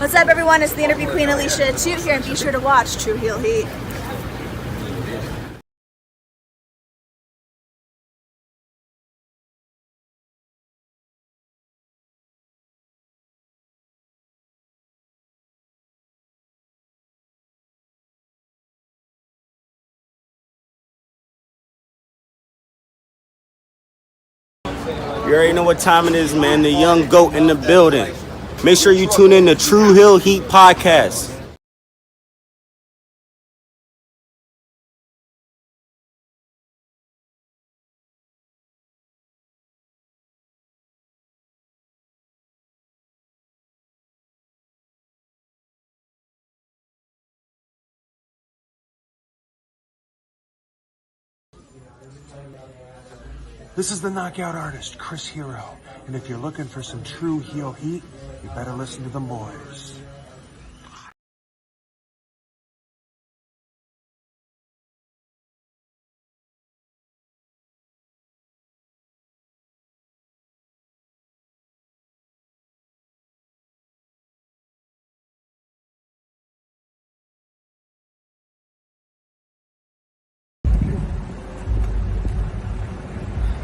What's up, everyone? It's the Interview Queen Alicia Toot here, and be sure to watch True Heel Heat. You already know what time it is, man. The young goat in the building. Make sure you tune in to True Heel Heat podcast. This is the knockout artist, Chris Hero. And if you're looking for some true heel heat, you better listen to the boys.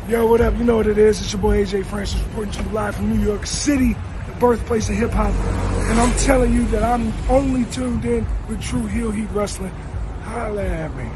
Yo, what up? You know what it is. It's your boy AJ Francis reporting to you live from New York City, the birthplace of hip-hop. And I'm telling you that I'm only tuned in with True Heel Heat Wrestling. Holla at me.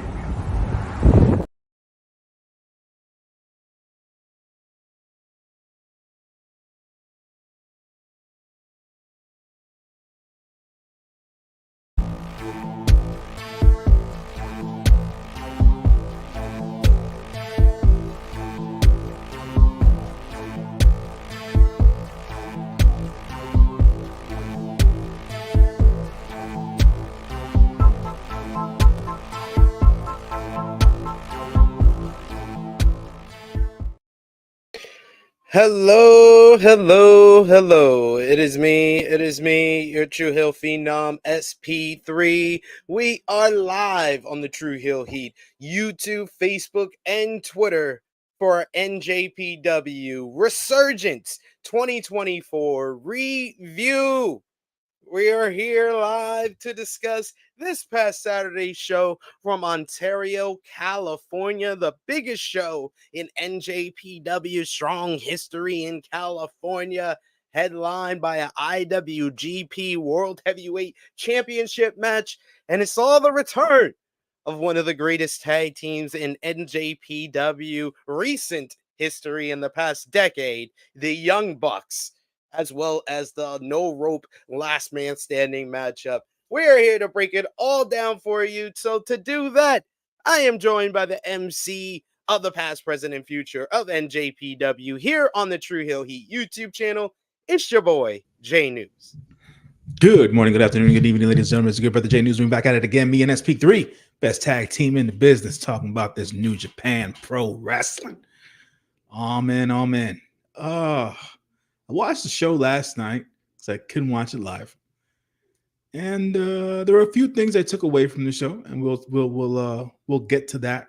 Hello. It is me, your True Heel Phenom, SP3. We are live on the True Heel Heat, YouTube, Facebook, and Twitter for our NJPW Resurgence 2024 review. We are here live to discuss this past Saturday's show from Ontario, California, the biggest show in NJPW strong history in California, headlined by an IWGP World Heavyweight Championship match, and it saw the return of one of the greatest tag teams in NJPW recent history in the past decade, the Young Bucks, as well as the no rope last man standing matchup. We're here to break it all down for you. So to do that, I am joined by the MC of the past, present, and future of NJPW here on the True Heel Heat YouTube channel. It's your boy, J News. Good morning, good afternoon, good evening, ladies and gentlemen. It's your good brother J News. We're back at it again. Me and SP3, best tag team in the business, talking about this New Japan Pro Wrestling. Amen. I watched the show last night because I couldn't watch it live, and there were a few things I took away from the show, and we'll get to that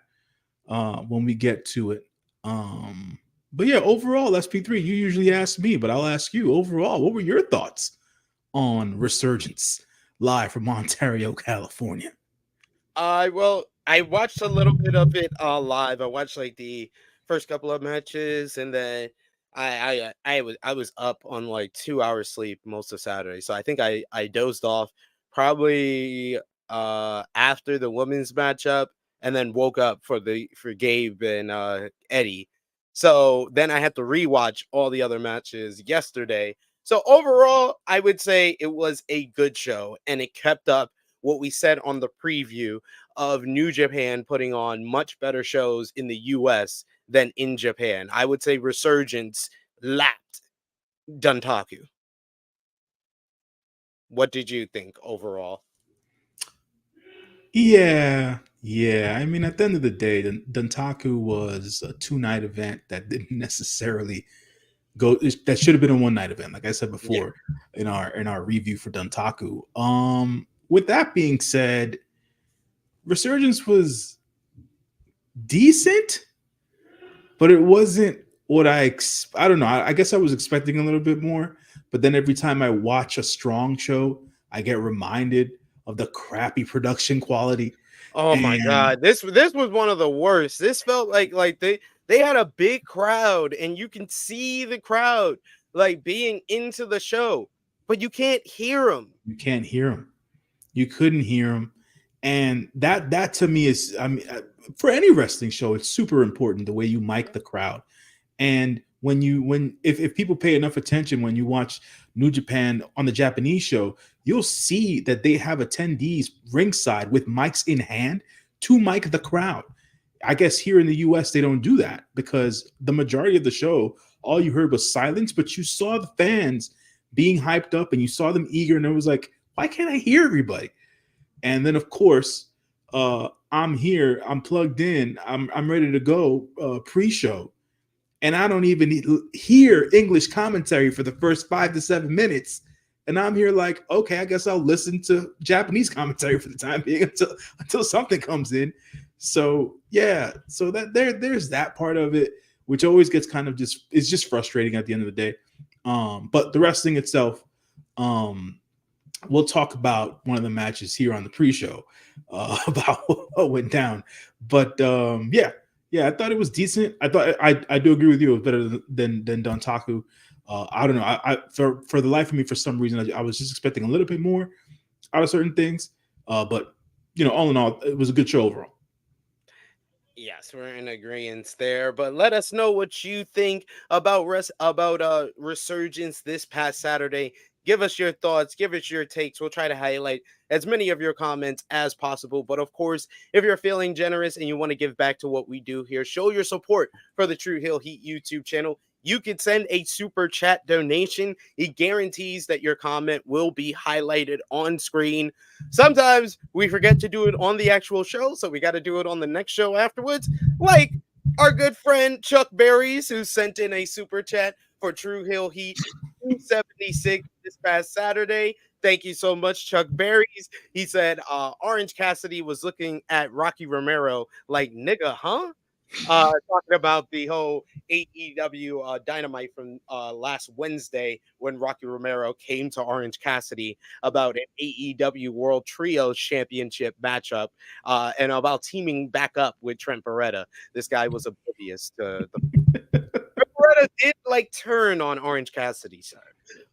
when we get to it. But yeah, overall, SP3, you usually ask me, but I'll ask you overall. What were your thoughts on Resurgence live from Ontario, California? I watched a little bit of it live. I watched like the first couple of matches, and then I was up on like 2 hours sleep most of Saturday. So I think I dozed off probably after the women's matchup, and then woke up for Gabe and Eddie. So then I had to rewatch all the other matches yesterday. So overall, I would say it was a good show, and it kept up what we said on the preview of New Japan putting on much better shows in the US than in Japan. I would say Resurgence lapped Duntaku. What did you think overall? Yeah. I mean, at the end of the day, Duntaku was a 2-night event that didn't necessarily go. That should have been a 1-night event, like I said before in our review for Duntaku. With that being said, Resurgence was decent, but it wasn't what I don't know. I guess I was expecting a little bit more. But then every time I watch a strong show, I get reminded of the crappy production quality. Oh my God, this was one of the worst. This felt like they had a big crowd, and you can see the crowd like being into the show, but you can't hear them. You can't hear them. You couldn't hear them, and that to me is, I mean, for any wrestling show, it's super important the way you mic the crowd. And if people pay enough attention when you watch New Japan on the Japanese show, you'll see that they have attendees ringside with mics in hand to mic the crowd. I guess here in the US, they don't do that because the majority of the show, all you heard was silence, but you saw the fans being hyped up and you saw them eager, and it was like, why can't I hear everybody? And then, of course, I'm here, I'm plugged in, I'm ready to go pre-show. And I don't even hear English commentary for the first 5 to 7 minutes. And I'm here like, okay, I guess I'll listen to Japanese commentary for the time being until something comes in. So yeah, so that there's that part of it, which always gets kind of it's just frustrating at the end of the day. But the wrestling itself, we'll talk about one of the matches here on the pre-show about what went down. But yeah, I thought it was decent. I thought I do agree with you. It was better than Dontaku. I don't know. I for the life of me, for some reason, I was just expecting a little bit more out of certain things. But all in all, it was a good show overall. Yes, we're in agreement there. But let us know what you think about Resurgence this past Saturday. Give us your thoughts. Give us your takes. We'll try to highlight as many of your comments as possible. But of course, if you're feeling generous and you want to give back to what we do here, show your support for the True Hill Heat YouTube channel. You could send a super chat donation. It guarantees that your comment will be highlighted on screen. Sometimes we forget to do it on the actual show, so we got to do it on the next show afterwards. Like our good friend Chuck Berries, who sent in a super chat for True Hill Heat 276 this past Saturday. Thank you so much, Chuck Berries. He said Orange Cassidy was looking at Rocky Romero like, nigga, huh? Talking about the whole AEW Dynamite from last Wednesday when Rocky Romero came to Orange Cassidy about an AEW World Trios Championship matchup and about teaming back up with Trent Beretta. This guy was oblivious to the Beretta did turn on Orange Cassidy, sir.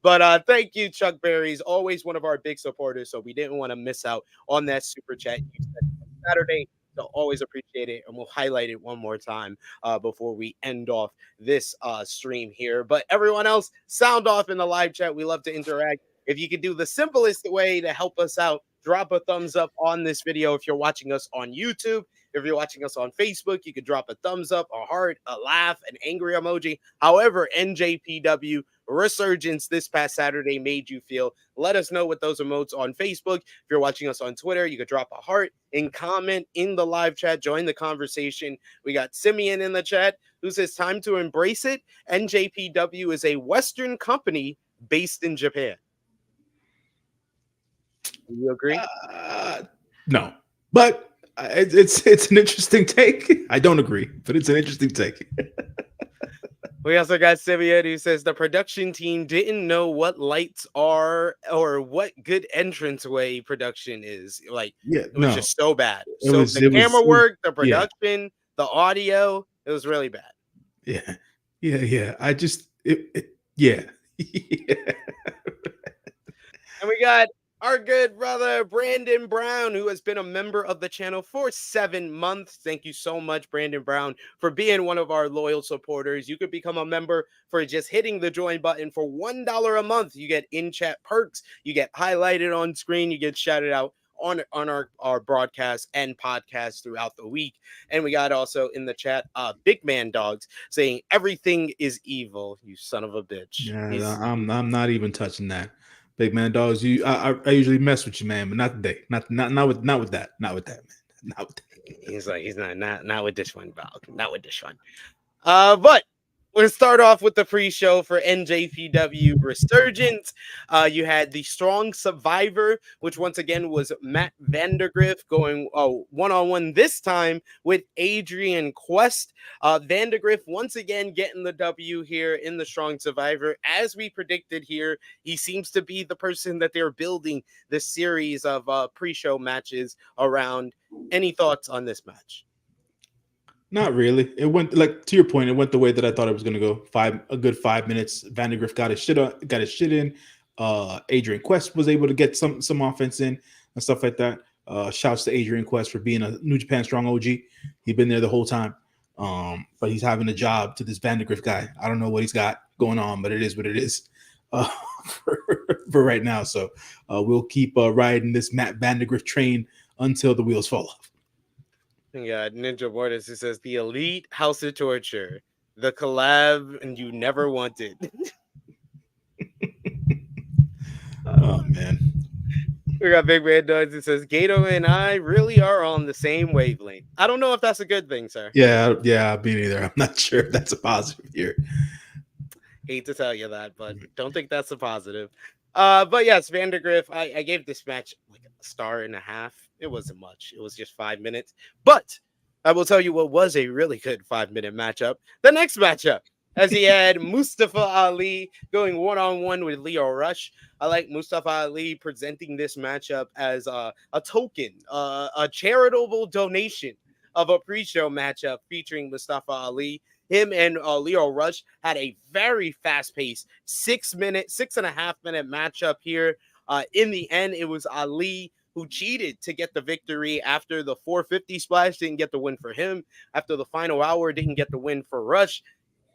But thank you, Chuck Berries, always one of our big supporters. So we didn't want to miss out on that super chat you said Saturday. So always appreciate it, and we'll highlight it one more time before we end off this stream here. But everyone else, sound off in the live chat. We love to interact. If you could do the simplest way to help us out, drop a thumbs up on this video if you're watching us on YouTube. If you're watching us on Facebook, you could drop a thumbs up, a heart, a laugh, an angry emoji. However, NJPW Resurgence this past Saturday made you feel. Let us know with those emotes on Facebook. If you're watching us on Twitter, you could drop a heart and comment in the live chat. Join the conversation. We got Simeon in the chat who says, time to embrace it. NJPW is a Western company based in Japan. Do you agree? No, but it's an interesting take. I don't agree, but it's an interesting take. We also got Simeon who says the production team didn't know what lights are or what good entranceway production is. It was just so bad. So the camera work, the production, the audio, it was really bad. Yeah. I just, yeah. And we got our good brother, Brandon Brown, who has been a member of the channel for 7 months. Thank you so much, Brandon Brown, for being one of our loyal supporters. You could become a member for just hitting the join button for $1 a month. You get in-chat perks. You get highlighted on screen. You get shouted out on our broadcast and podcast throughout the week. And we got also in the chat, Big Man Dogs saying everything is evil, you son of a bitch. Yeah, I'm not even touching that. Big Man Dogs, I usually mess with you, man, but not today. Not with that, man. Not with that. He's not with this one, dog. Not with this one. But We'll start off with the pre-show for NJPW Resurgence. You had the Strong Survivor, which once again was Matt Vandergriff going one-on-one this time with Adrian Quest. Vandergriff once again getting the W here in the Strong Survivor. As we predicted here, he seems to be the person that they're building this series of pre-show matches around. Any thoughts on this match? Not really. It went, like, to your point, it went the way that I thought it was going to go. A good 5 minutes. Vandergriff got his shit in. Adrian Quest was able to get some offense in and stuff like that. Shouts to Adrian Quest for being a New Japan Strong OG. He's been there the whole time. But he's having a job to this Vandergriff guy. I don't know what he's got going on, but it is what it is for right now. So we'll keep riding this Matt Vandergriff train until the wheels fall off. Yeah, Ninja Mortis, who says the Elite House of Torture, the collab, and you never wanted. Oh man. We got Big Man Duds who says Gato and I really are on the same wavelength. I don't know if that's a good thing, sir. Yeah, me neither. I'm not sure if that's a positive here. Hate to tell you that, but don't think that's a positive. But yes, Vandergriff, I gave this match like a 1.5 stars. It wasn't much. It was just 5 minutes. But I will tell you what was a really good 5-minute matchup. The next matchup, as he had Mustafa Ali going one-on-one with Lio Rush. I like Mustafa Ali presenting this matchup as a token, a charitable donation of a pre-show matchup featuring Mustafa Ali. Him and Lio Rush had a very fast-paced 6.5-minute matchup here. In the end, it was Ali who cheated to get the victory after the 450 splash. Didn't get the win for him. After the final hour, didn't get the win for Rush.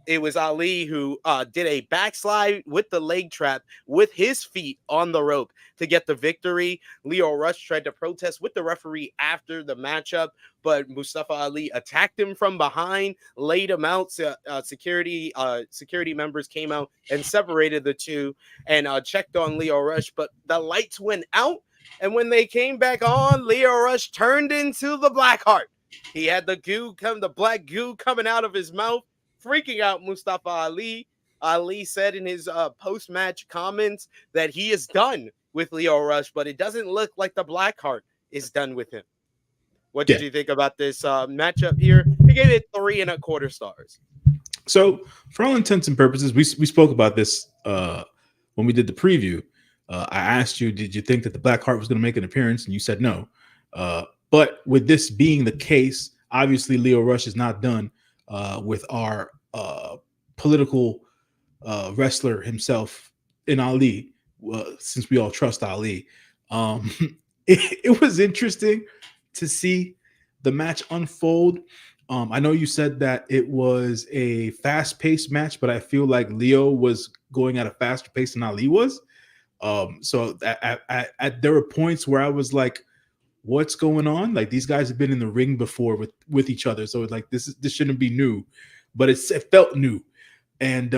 It was Ali who did a backslide with the leg trap with his feet on the rope to get the victory. Lio Rush tried to protest with the referee after the matchup, but Mustafa Ali attacked him from behind, laid him out. Security members came out and separated the two and checked on Lio Rush, but the lights went out. And when they came back on, Lio Rush turned into the Blackheart. He had the black goo coming out of his mouth, freaking out Mustafa Ali. Ali said in his post-match comments that he is done with Lio Rush, but it doesn't look like the Blackheart is done with him. What did you think about this matchup here? He gave it 3.25 stars. So, for all intents and purposes, we spoke about this when we did the preview. I asked you, did you think that the Blackheart was going to make an appearance? And you said no. But with this being the case, obviously Lio Rush is not done with our political wrestler himself in Ali, since we all trust Ali. It was interesting to see the match unfold. I know you said that it was a fast-paced match, but I feel like Lio was going at a faster pace than Ali was. So there were points where I was like, what's going on? Like, these guys have been in the ring before with each other, so like this shouldn't be new, but it felt new. And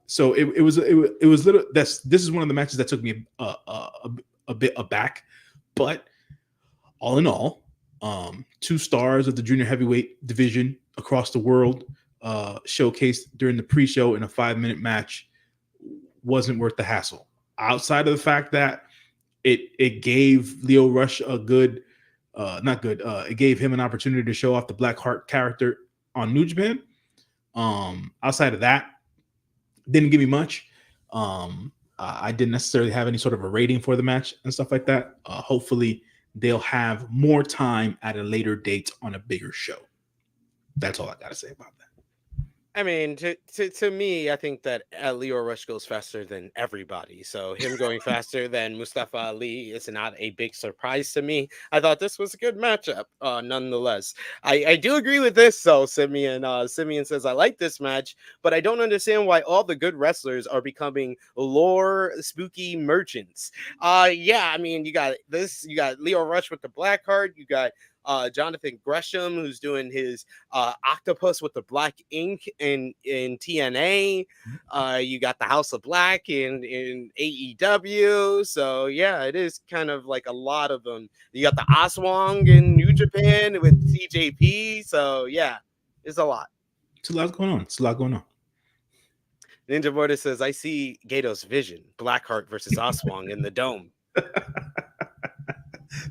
so it was little. This is one of the matches that took me a bit aback, but all in all, 2 stars of the junior heavyweight division across the world, showcased during the pre-show in a 5-minute match, wasn't worth the hassle. Outside of the fact that it gave Lio Rush a good, it gave him an opportunity to show off the Blackheart character on New Japan. Outside of that, didn't give me much. I didn't necessarily have any sort of a rating for the match and stuff like that. Hopefully they'll have more time at a later date on a bigger show. That's all I got to say about that. I mean, to me, I think that Lio Rush goes faster than everybody. So him going faster than Mustafa Ali is not a big surprise to me. I thought this was a good matchup, nonetheless. I do agree with this, though, Simeon. Simeon says, I like this match, but I don't understand why all the good wrestlers are becoming lore spooky merchants. Yeah, I mean, you got Lio Rush with the Blackheart. You got Jonathan Gresham, who's doing his octopus with the black ink in TNA. You got the House of Black in AEW. So yeah, it is kind of like a lot of them. You got the Aswang in New Japan with CJP. So yeah, it's a lot. It's a lot going on. Ninja Border says, I see Gato's vision. Blackheart versus Oswong in the dome.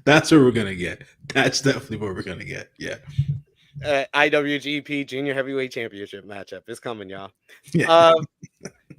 That's what we're gonna get. That's definitely what we're gonna get. Yeah. IWGP Junior Heavyweight Championship matchup is coming, y'all. Yeah.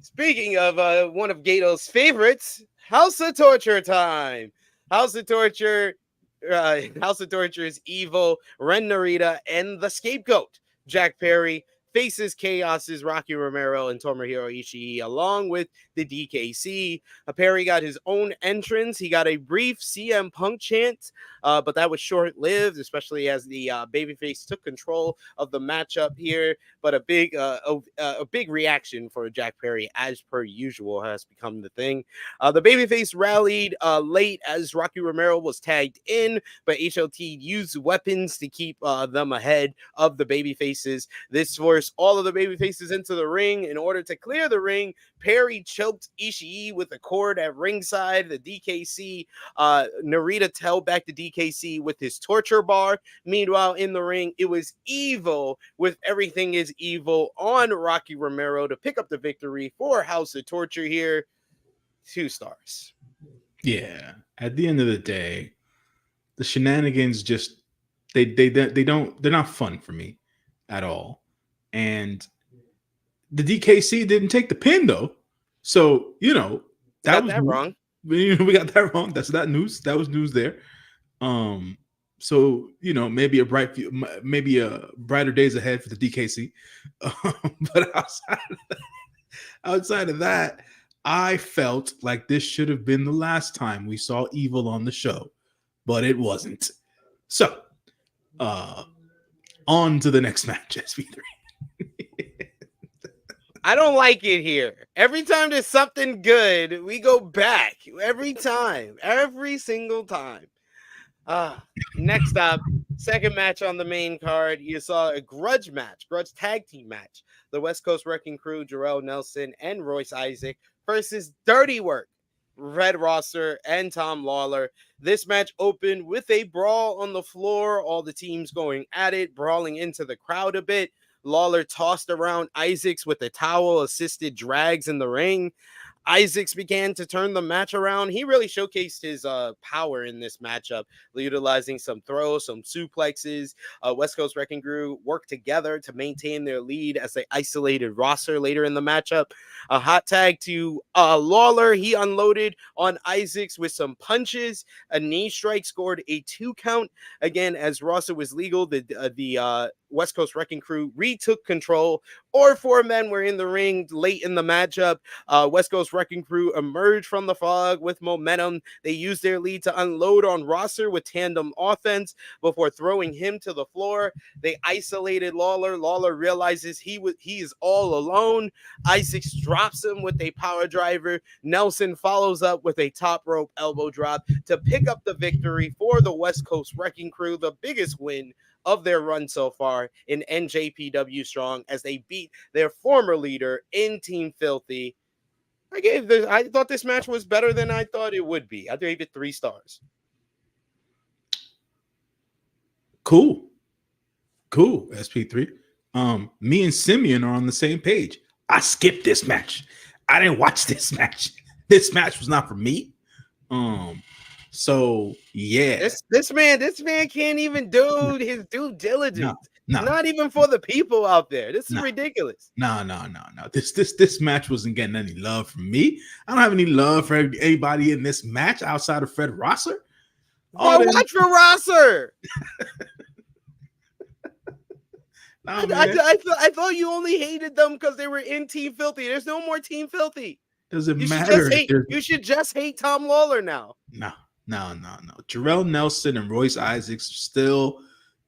Speaking of one of Gato's favorites, House of Torture time. House of Torture is Evil, Ren Narita, and the Scapegoat, Jack Perry, faces Chaos's Rocky Romero and Tomohiro Ishii, along with the DKC. Perry got his own entrance. He got a brief CM Punk chant, but that was short-lived, especially as the babyface took control of the matchup here. But a big reaction for Jack Perry, as per usual, has become the thing. The babyface rallied late as Rocky Romero was tagged in, but HOT used weapons to keep them ahead of the babyfaces. This forced all of the babyfaces into the ring. In order to clear the ring, Perry choked Ishii with a cord at ringside. The DKC, Narita held back the DKC with his torture bar. Meanwhile, in the ring, it was Evil with Everything is Evil on Rocky Romero to pick up the victory for House of Torture here. 2 stars. Yeah. At the end of the day, the shenanigans just they're not fun for me at all. And the DKC didn't take the pin though. So, that was wrong. We got that wrong. That's not news. That was news there. So, maybe a brighter days ahead for the DKC. But outside of that, I felt like this should have been the last time we saw Evil on the show, but it wasn't. So, on to the next match, SP3. I don't like it here. Every time there's something good, we go back. Every single time. Next up, second match on the main card. You saw a grudge tag team match. The West Coast Wrecking Crew, Jarrell Nelson and Royce Isaac versus Dirty Work, Red Rosser and Tom Lawler. This match opened with a brawl on the floor. All the teams going at it, brawling into the crowd a bit. Lawler tossed around Isaacs with a towel-assisted drags in the ring. Isaacs began to turn the match around. He really showcased his power in this matchup, utilizing some throws, some suplexes. West Coast Wrecking Crew worked together to maintain their lead as they isolated Rosser later in the matchup. A hot tag to Lawler. He unloaded on Isaacs with some punches. A knee strike scored a 2 count. Again, as Rosser was legal, the West Coast Wrecking Crew retook control. All 4 men were in the ring late in the matchup. West Coast Wrecking Crew emerged from the fog with momentum. They used their lead to unload on Rosser with tandem offense before throwing him to the floor. They isolated Lawler. Lawler realizes he is all alone. Isaacs drops him with a power driver. Nelson follows up with a top rope elbow drop to pick up the victory for the West Coast Wrecking Crew, the biggest win of their run so far in NJPW Strong, as they beat their former leader in Team Filthy. I thought this match was better than I thought it would be. I gave it 3 stars. Cool, SP3. Me and Simeon are on the same page. I skipped this match. I didn't watch this match. This match was not for me. So yeah, this man can't even do his due diligence. No. Not even for the people out there. This is ridiculous. No. This match wasn't getting any love from me. I don't have any love for anybody in this match outside of Fred Rosser. Watch for Rosser. I thought you only hated them because they were in Team Filthy. There's no more Team Filthy. Doesn't matter. You should just hate Tom Lawler now. No. Jarrell Nelson and Royce Isaacs are still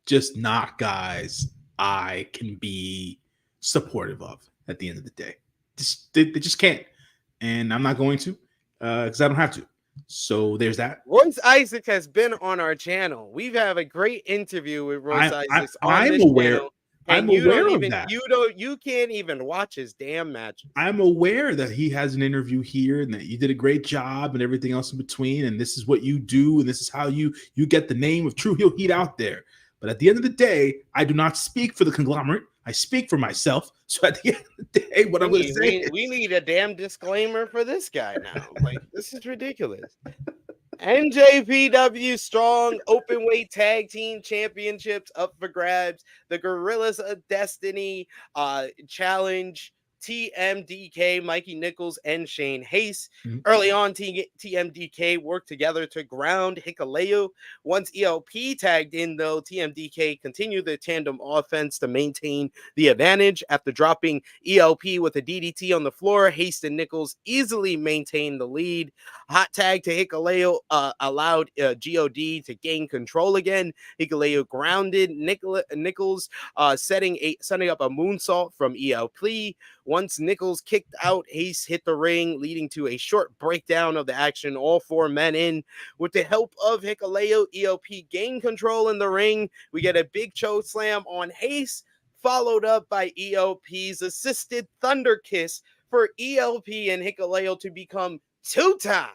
just not guys I can be supportive of at the end of the day. They just can't. And I'm not going to because I don't have to. So there's that. Royce Isaac has been on our channel. We've had a great interview with Royce Isaacs on this channel. I'm aware of that. You can't even watch his damn matches. I'm aware that he has an interview here and that you did a great job and everything else in between. And this is what you do. And this is how you get the name of True Heel Heat out there. But at the end of the day, I do not speak for the conglomerate. I speak for myself. So at the end of the day, what I'm going to say is, we need a damn disclaimer for this guy now. Like, this is ridiculous. NJPW Strong Openweight Tag Team Championships up for grabs. The Gorillas of Destiny challenge TMDK, Mikey Nichols, and Shane Hayes. Mhm. Early on, TMDK worked together to ground Hikuleo. Once ELP tagged in, though, TMDK continued the tandem offense to maintain the advantage. After dropping ELP with a DDT on the floor, Hayes and Nichols easily maintained the lead. Hot tag to Hikuleo allowed God to gain control again. Hikuleo grounded Nichols, setting up a moonsault from ELP. Once Nichols kicked out, Hayes hit the ring, leading to a short breakdown of the action. All four men in. With the help of Hikuleo, ELP gained control in the ring. We get a big choke slam on Hayes, followed up by ELP's assisted Thunder Kiss for ELP and Hikuleo to become two-time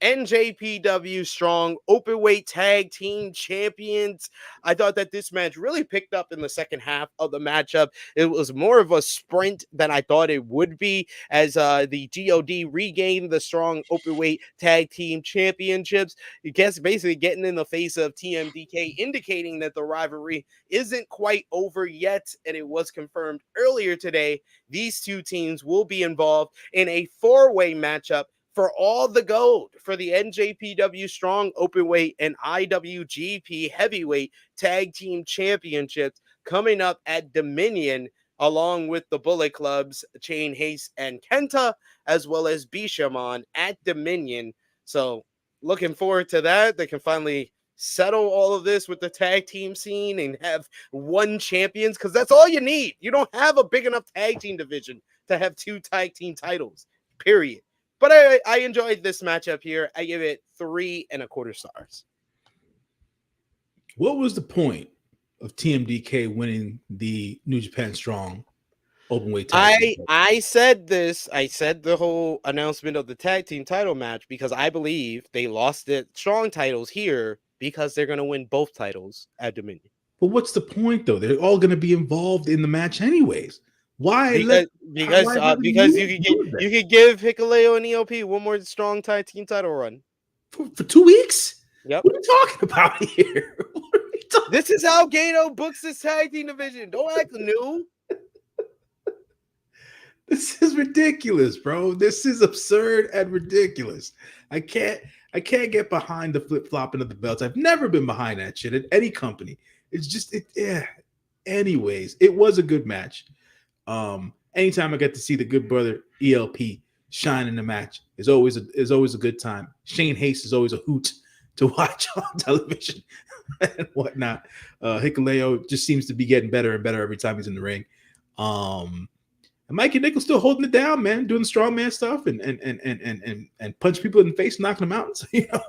NJPW Strong Openweight Tag Team Champions. I thought that this match really picked up in the second half of the matchup. It was more of a sprint than I thought it would be, as the GOD regained the Strong Openweight Tag Team Championships. I guess basically getting in the face of TMDK, indicating that the rivalry isn't quite over yet, and it was confirmed earlier today. These two teams will be involved in a four-way matchup for all the gold for the NJPW Strong Openweight and IWGP Heavyweight Tag Team Championships coming up at Dominion, along with the Bullet Clubs, Shane Hayes and Kenta, as well as Bishamon at Dominion. So looking forward to that. They can finally settle all of this with the tag team scene and have one champions, because that's all you need. You don't have a big enough tag team division to have two tag team titles, period. But I enjoyed this matchup here. I give it 3.25 stars. what was the point of TMDK winning the New Japan Strong Openweight Tag Team? I said this. I said the whole announcement of the tag team title match because I believe they lost the Strong titles here because they're going to win both titles at Dominion. But what's the point, though? They're all going to be involved in the match anyways. Why? Because you could give Hikuleo and ELP one more Strong tag team title run for 2 weeks. Yep. What are you talking about here? This is how Gato books this tag team division. Don't act new. This is ridiculous, bro. This is absurd and ridiculous. I can't get behind the flip-flopping of the belts. I've never been behind that shit at any company. It's just yeah. Anyways, it was a good match. Anytime I get to see the good brother ELP shine in the match is always a good time. Shane Hayes is always a hoot to watch on television and whatnot. Hikuleo just seems to be getting better and better every time he's in the ring. And Mikey Nichols still holding it down, man, doing the strongman stuff and punch people in the face, knocking them out. So, you know,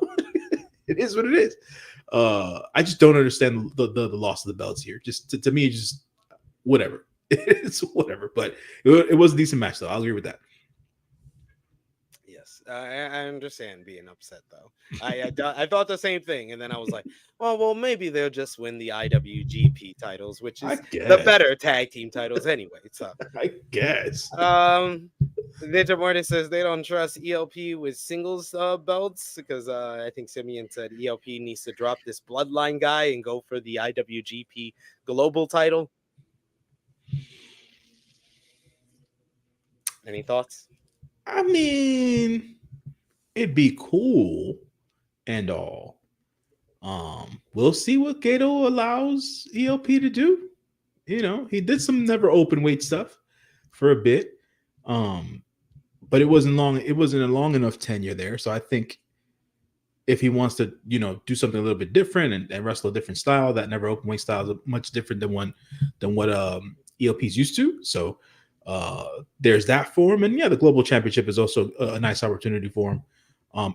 it is what it is. I just don't understand the loss of the belts here. Just to me, just whatever. It's whatever. But it was a decent match, though. I'll agree with that. Yes, I understand being upset, though. I thought the same thing, and then I was like, well, maybe they'll just win the IWGP titles, which is the better tag team titles anyway. So I guess. Ninja Morty says they don't trust ELP with singles belts because I think Simeon said ELP needs to drop this Bloodline guy and go for the IWGP Global title. Any thoughts? I mean, it'd be cool and all. We'll see what Gato allows ELP to do. You know, he did some never open weight stuff for a bit. But it wasn't long. It wasn't a long enough tenure there. So I think if he wants to, you know, do something a little bit different and wrestle a different style, that never open weight style is much different than what ELP's used to. So there's that for him. And yeah, the global championship is also a nice opportunity for him.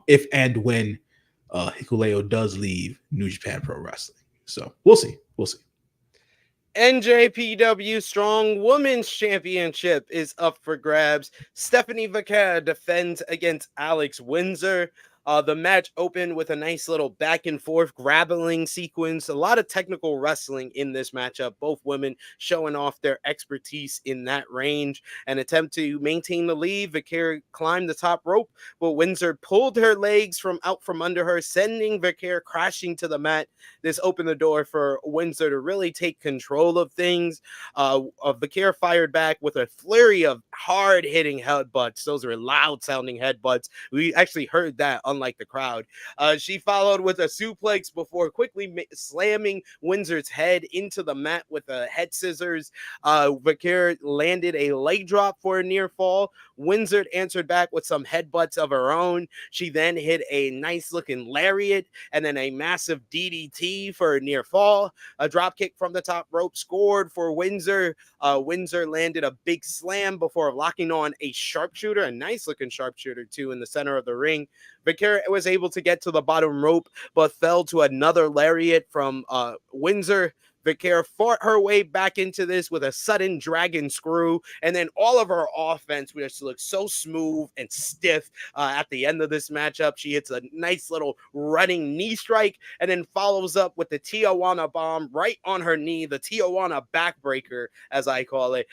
If and when Hikuleo does leave New Japan Pro Wrestling. So we'll see. We'll see. NJPW Strong Women's Championship is up for grabs. Stephanie Vaquer defends against Alex Windsor. The match opened with a nice little back and forth grappling sequence. A lot of technical wrestling in this matchup. Both women showing off their expertise in that range. An attempt to maintain the lead. Vicaire climbed the top rope, but Windsor pulled her legs out from under her, sending Vicaire crashing to the mat. This opened the door for Windsor to really take control of things. Vicaire fired back with a flurry of hard-hitting headbutts. Those are loud-sounding headbutts. We actually heard that, unlike the crowd. She followed with a suplex before quickly slamming Windsor's head into the mat with a head scissors. Vicaire landed a leg drop for a near fall. Windsor answered back with some headbutts of her own. She then hit a nice-looking lariat and then a massive DDT for a near fall. A drop kick from the top rope scored for Windsor. Windsor landed a big slam before locking on a sharpshooter, a nice-looking sharpshooter, too, in the center of the ring. Vicaire was able to get to the bottom rope, but fell to another lariat from Windsor. Vicaire fought her way back into this with a sudden dragon screw, and then all of her offense just looks so smooth and stiff at the end of this matchup. She hits a nice little running knee strike and then follows up with the Tijuana bomb right on her knee, the Tijuana backbreaker, as I call it,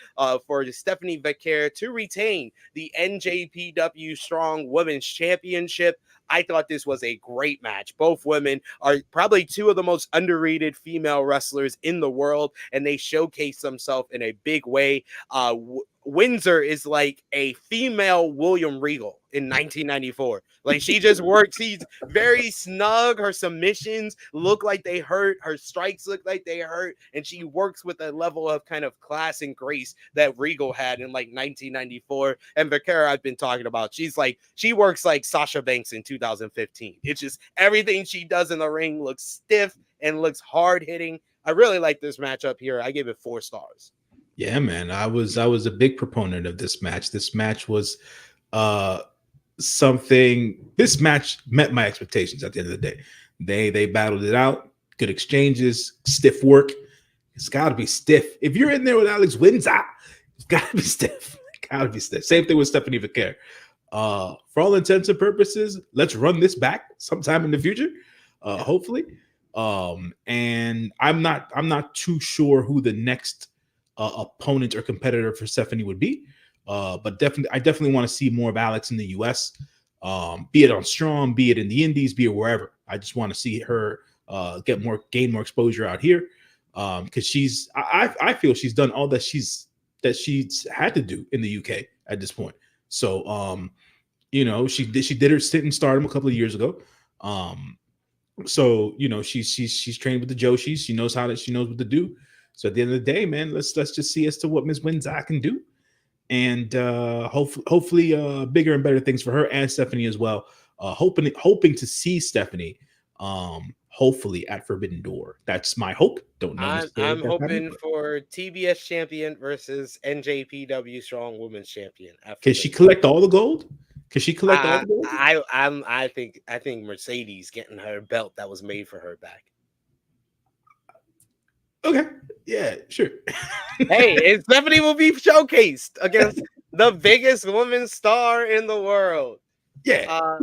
for Stephanie Vicaire to retain the NJPW Strong Women's Championship. I thought this was a great match. Both women are probably two of the most underrated female wrestlers in the world, and they showcase themselves in a big way. Windsor is like a female William Regal in 1994. Like, she just works. She's very snug. Her submissions look like they hurt. Her strikes look like they hurt. And she works with a level of kind of class and grace that Regal had in like 1994. And Vicaire, I've been talking about. She works like Sasha Banks in 2015. It's just everything she does in the ring looks stiff and looks hard hitting. I really like this matchup here. I gave it 4 stars. Yeah, man. I was a big proponent of this match. This match was this match met my expectations at the end of the day. They battled it out, good exchanges, stiff work. It's got to be stiff. If you're in there with Alex Windsor, it's got to be stiff. Gotta be stiff. Same thing with Stephanie Vicaire. For all intents and purposes, let's run this back sometime in the future, hopefully. And I'm not too sure who the next opponent or competitor for Stephanie would be. But I definitely want to see more of Alex in the US, be it on Strong, be it in the Indies, be it wherever. I just want to see her gain more exposure out here. Because I feel she's done all that she's had to do in the UK at this point. So she did her stint in Stardom a couple of years ago. So she's trained with the Joshis. She knows what to do. So at the end of the day, man, let's just see as to what Ms. Windsor can do. And hopefully bigger and better things for her and Stephanie as well. Hoping to see Stephanie hopefully at Forbidden Door. That's my hope. Don't know. I'm hoping for TBS champion versus NJPW Strong Women's Champion. Can she collect all the gold? Can she collect all the gold? I think Mercedes getting her belt that was made for her back. Okay. Yeah, sure. Hey, and Stephanie will be showcased against the biggest women's star in the world. Yeah.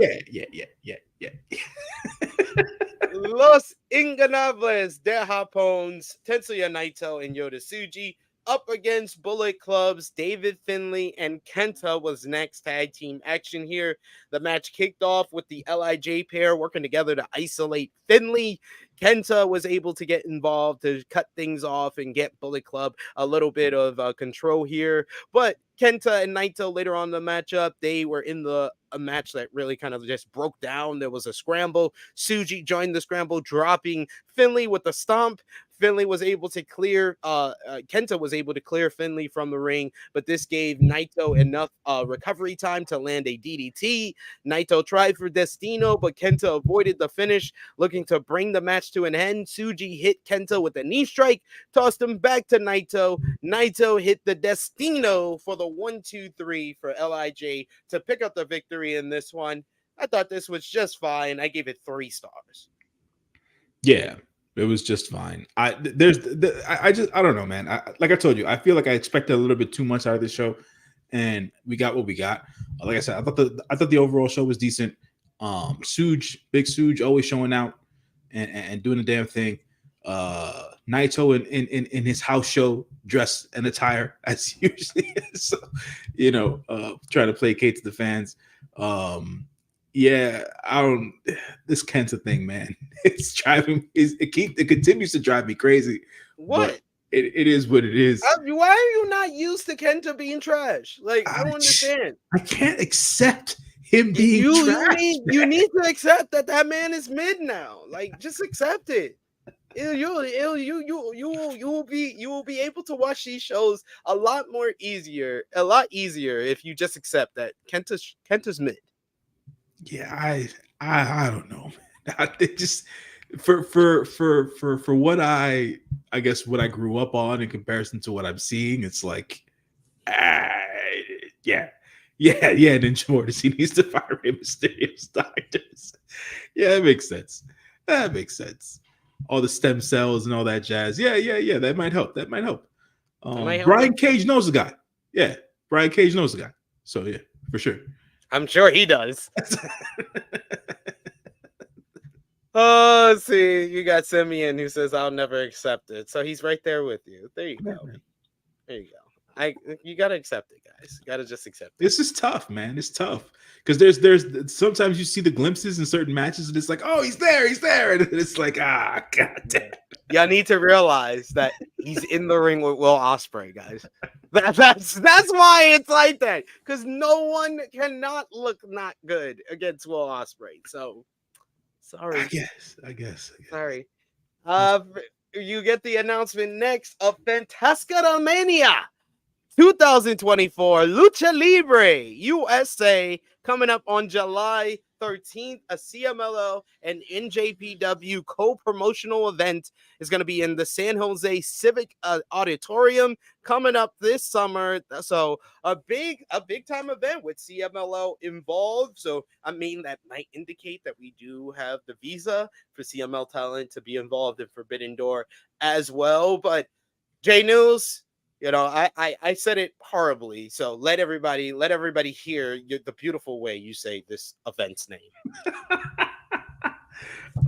Los Inganables de Japon's Tetsuya Naito and Yota Tsuji up against Bullet Club's David Finlay and Kenta was next tag team action here. The match kicked off with the LIJ pair working together to isolate Finlay. Kenta was able to get involved to cut things off and get Bullet Club a little bit of control here. But Kenta and Naito later on in the matchup, they were in a match that really kind of just broke down. There was a scramble. Tsuji joined the scramble, dropping Finlay with a stomp. Finlay was able to clear, Kenta was able to clear Finlay from the ring, but this gave Naito enough recovery time to land a DDT. Naito tried for Destino, but Kenta avoided the finish, looking to bring the match to an end. Tsuji hit Kenta with a knee strike, tossed him back to Naito. Naito hit the Destino for the 1-2-3 for LIJ to pick up the victory in this one. I thought this was just fine. I gave it 3 stars. Yeah. It was just fine. I don't know, man. Like I told you, I feel like I expected a little bit too much out of this show, and we got what we got. Like I said, I thought the overall show was decent. Big Suge, always showing out and doing the damn thing. Naito in his house show dress and attire as he usually is. So, trying to placate to the fans. This Kenta thing, man. It's driving. It continues to drive me crazy. What? It is what it is. Why are you not used to Kenta being trash? Like, I don't understand. I can't accept him being trash. You need to accept that man is mid now. Like, just accept it. You will be able to watch these shows a lot easier if you just accept that Kenta's mid. Yeah, I don't know. It just for what I guess what I grew up on in comparison to what I'm seeing, it's like, Ninja Mortis, he needs to fire Rey Mysterio's doctors. Yeah, that makes sense. All the stem cells and all that jazz. Yeah. That might help. Brian Cage knows the guy. Yeah, Brian Cage knows the guy. So yeah, for sure. I'm sure he does. Oh, see, you got Simeon who says I'll never accept it. So he's right there with you. There you go. You gotta accept it, guys. You gotta just accept it. This is tough, man. It's tough because there's sometimes you see the glimpses in certain matches and it's like, oh, he's there, and it's like, god damn. Y'all need to realize that he's in the ring with Will Ospreay, guys. That's why it's like that, because no one cannot look not good against Will Ospreay. So sorry. I guess. Sorry. You get the announcement next of Fantasticamania 2024 Lucha Libre USA coming up on July 13th. A CMLL and NJPW co-promotional event is going to be in the San Jose Civic Auditorium coming up this summer. So a big time event with CMLL involved. So I mean, that might indicate that we do have the visa for CML talent to be involved in Forbidden Door as well. But J News, I said it horribly, so let everybody hear the beautiful way you say this event's name.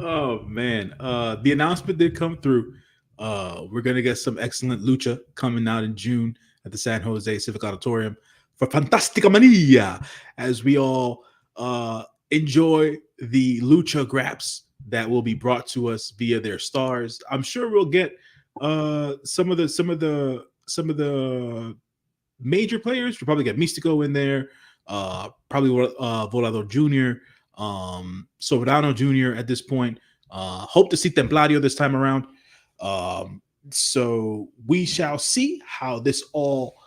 Oh man, the announcement did come through. We're gonna get some excellent lucha coming out in June at the San Jose Civic Auditorium for Fantasticamania, as we all enjoy the lucha graps that will be brought to us via their stars. I'm sure we'll get some of the major players. We'll probably get Mystico in there, probably Volado Jr., Soberano Jr. at this point. Hope to see Templario this time around. So we shall see how this all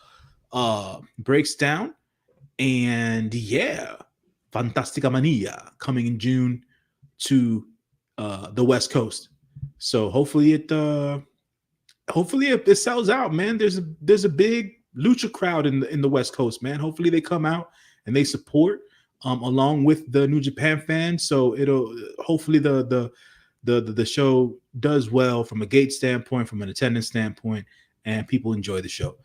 breaks down. And yeah, Fantasticamania coming in June to the West Coast. So hopefully it sells out, man. There's a big lucha crowd in the West Coast, man. Hopefully they come out and they support along with the New Japan fans. So it'll hopefully the show does well from a gate standpoint, from an attendance standpoint, and people enjoy the show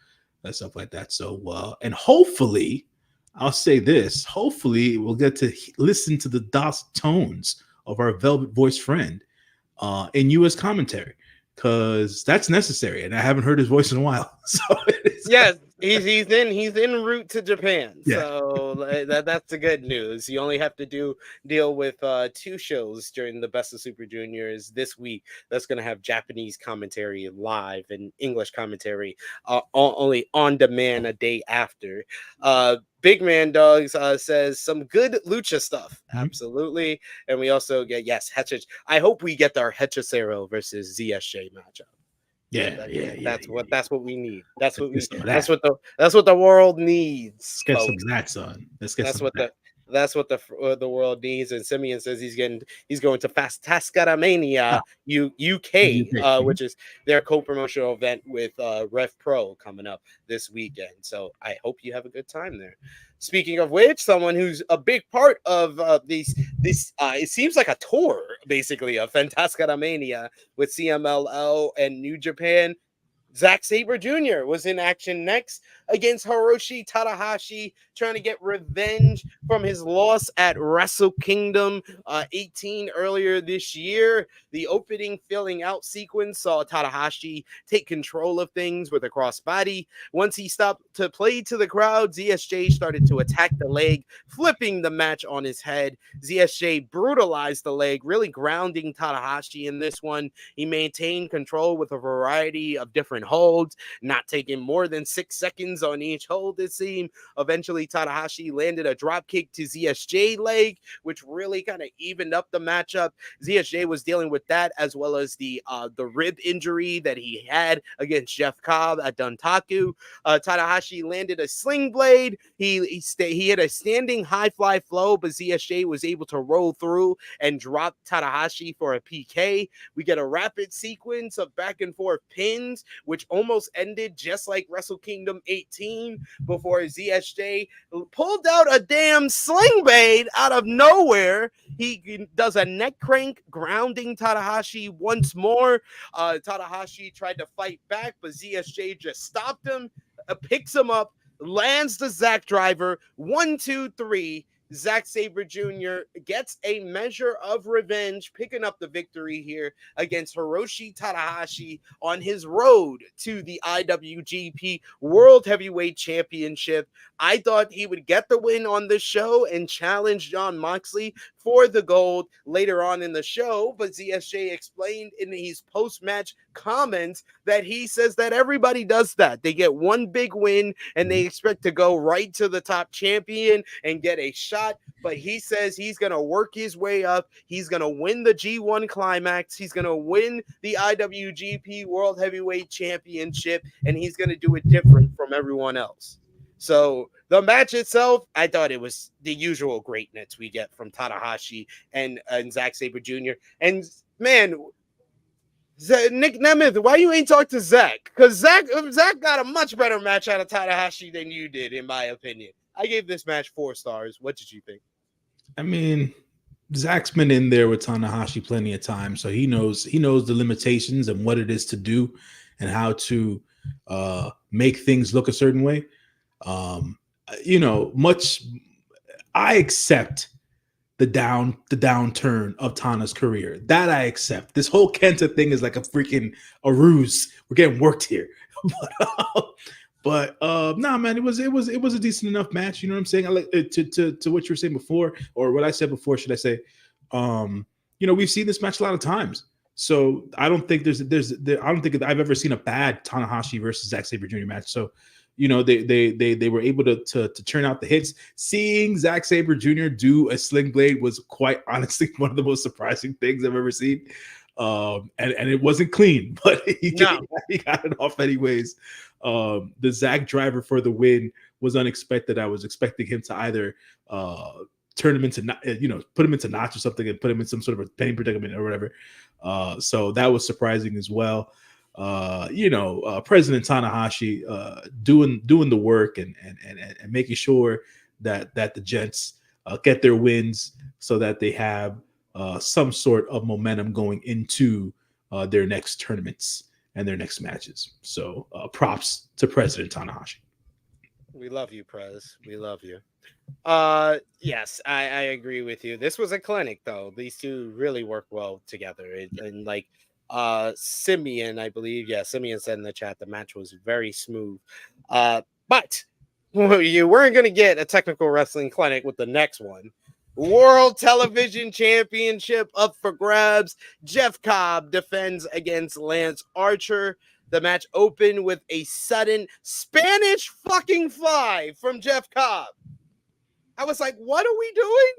and stuff like that. So and hopefully, I'll say this, hopefully we'll get to listen to the DOS tones of our velvet voice friend in US commentary, because that's necessary, and I haven't heard his voice in a while. So yes, he's en route to Japan. Yeah. So that's the good news. You only have to deal with 2 shows during the Best of Super Juniors this week. That's going to have Japanese commentary live and English commentary only on demand a day after. Big Man Dogs says some good lucha stuff. Mm-hmm. Absolutely. And we also get, yes, I hope we get our Hechicero versus ZSJ matchup. That's what we need. That's what the world needs. Let's get some of that, son. That's what the world needs. And Simeon says he's going to Fantasticamania UK, which is their co-promotional event with Rev Pro coming up this weekend. So I hope you have a good time there. Speaking of which, someone who's a big part of this it seems like a tour basically of Fantasticamania with CMLL and New Japan. Zack Sabre Jr. was in action next against Hiroshi Tanahashi, trying to get revenge from his loss at Wrestle Kingdom 18 earlier this year. The opening filling out sequence saw Tanahashi take control of things with a crossbody. Once he stopped to play to the crowd, ZSJ started to attack the leg, flipping the match on his head. ZSJ brutalized the leg, really grounding Tanahashi in this one. He maintained control with a variety of different holds, not taking more than 6 seconds on each hold, it seemed. Eventually, Tanahashi landed a drop kick to ZSJ leg, which really kind of evened up the matchup. ZSJ was dealing with that, as well as the rib injury that he had against Jeff Cobb at Duntaku. Tanahashi landed a sling blade. He had a standing high fly flow, but ZSJ was able to roll through and drop Tanahashi for a PK. We get a rapid sequence of back and forth pins, which almost ended just like Wrestle Kingdom 18 before ZSJ pulled out a damn sling blade out of nowhere. He does a neck crank, grounding Tanahashi once more. Tanahashi tried to fight back, but ZSJ just stopped him, picks him up, lands the Zack driver. 1, 2, 3. Zack Sabre Jr. gets a measure of revenge, picking up the victory here against Hiroshi Tanahashi on his road to the IWGP World Heavyweight Championship. I thought he would get the win on this show and challenge Jon Moxley for the gold later on in the show, but ZSJ explained in his post-match comments that he says that everybody does that. They get one big win and they expect to go right to the top champion and get a shot, but he says he's going to work his way up. He's going to win the G1 Climax. He's going to win the IWGP World Heavyweight Championship, and he's going to do it different from everyone else. So the match itself, I thought it was the usual greatness we get from Tanahashi and Zack Sabre Jr. And man, Nick Nemeth, why you ain't talk to Zack? Because Zack got a much better match out of Tanahashi than you did, in my opinion. I gave this match 4 stars. What did you think? I mean, Zack's been in there with Tanahashi plenty of times, so he knows the limitations and what it is to do and how to make things look a certain way. I accept the downturn of Tana's career. That I accept. This whole Kenta thing is like a ruse. We're getting worked here. But nah, man, it was a decent enough match. You know what I'm saying? I like to what you were saying before, or what I said before, should I say? We've seen this match a lot of times. So I don't think I don't think I've ever seen a bad Tanahashi versus Zack Sabre Jr. match. So they were able to churn out the hits. Seeing Zack Sabre Jr. do a sling blade was quite honestly one of the most surprising things I've ever seen. And it wasn't clean, but he got it off anyways. The Zack driver for the win was unexpected. I was expecting him to either turn him into put him into knots or something and put him in some sort of a pain predicament or whatever. So that was surprising as well. President Tanahashi doing the work and making sure that the gents get their wins so that they have some sort of momentum going into their next tournaments and their next matches. So props to President Tanahashi. We love you, Prez. We love you. Yes, I agree with you. This was a clinic, though. These two really work well together. And like Simeon, I believe. Yeah, Simeon said in the chat the match was very smooth. But you weren't going to get a technical wrestling clinic with the next one. World Television Championship up for grabs. Jeff Cobb defends against Lance Archer. The match opened with a sudden Spanish fucking fly from Jeff Cobb. I was like, what are we doing?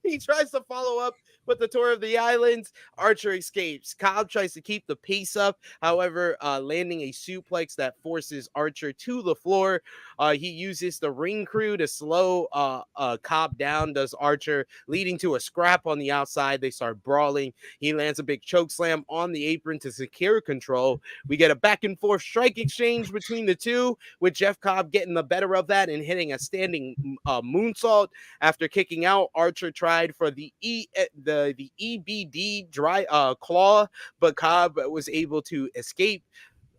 He tries to follow up with the Tour of the Islands. Archer escapes. Cobb tries to keep the pace up, however, landing a suplex that forces Archer to the floor. He uses the ring crew to slow Cobb down, does Archer, leading to a scrap on the outside. They start brawling. He lands a big choke slam on the apron to secure control. We get a back and forth strike exchange between the two, with Jeff Cobb getting the better of that and hitting a standing moonsault. After kicking out, Archer tried for the EBD dry claw, but Cobb was able to escape.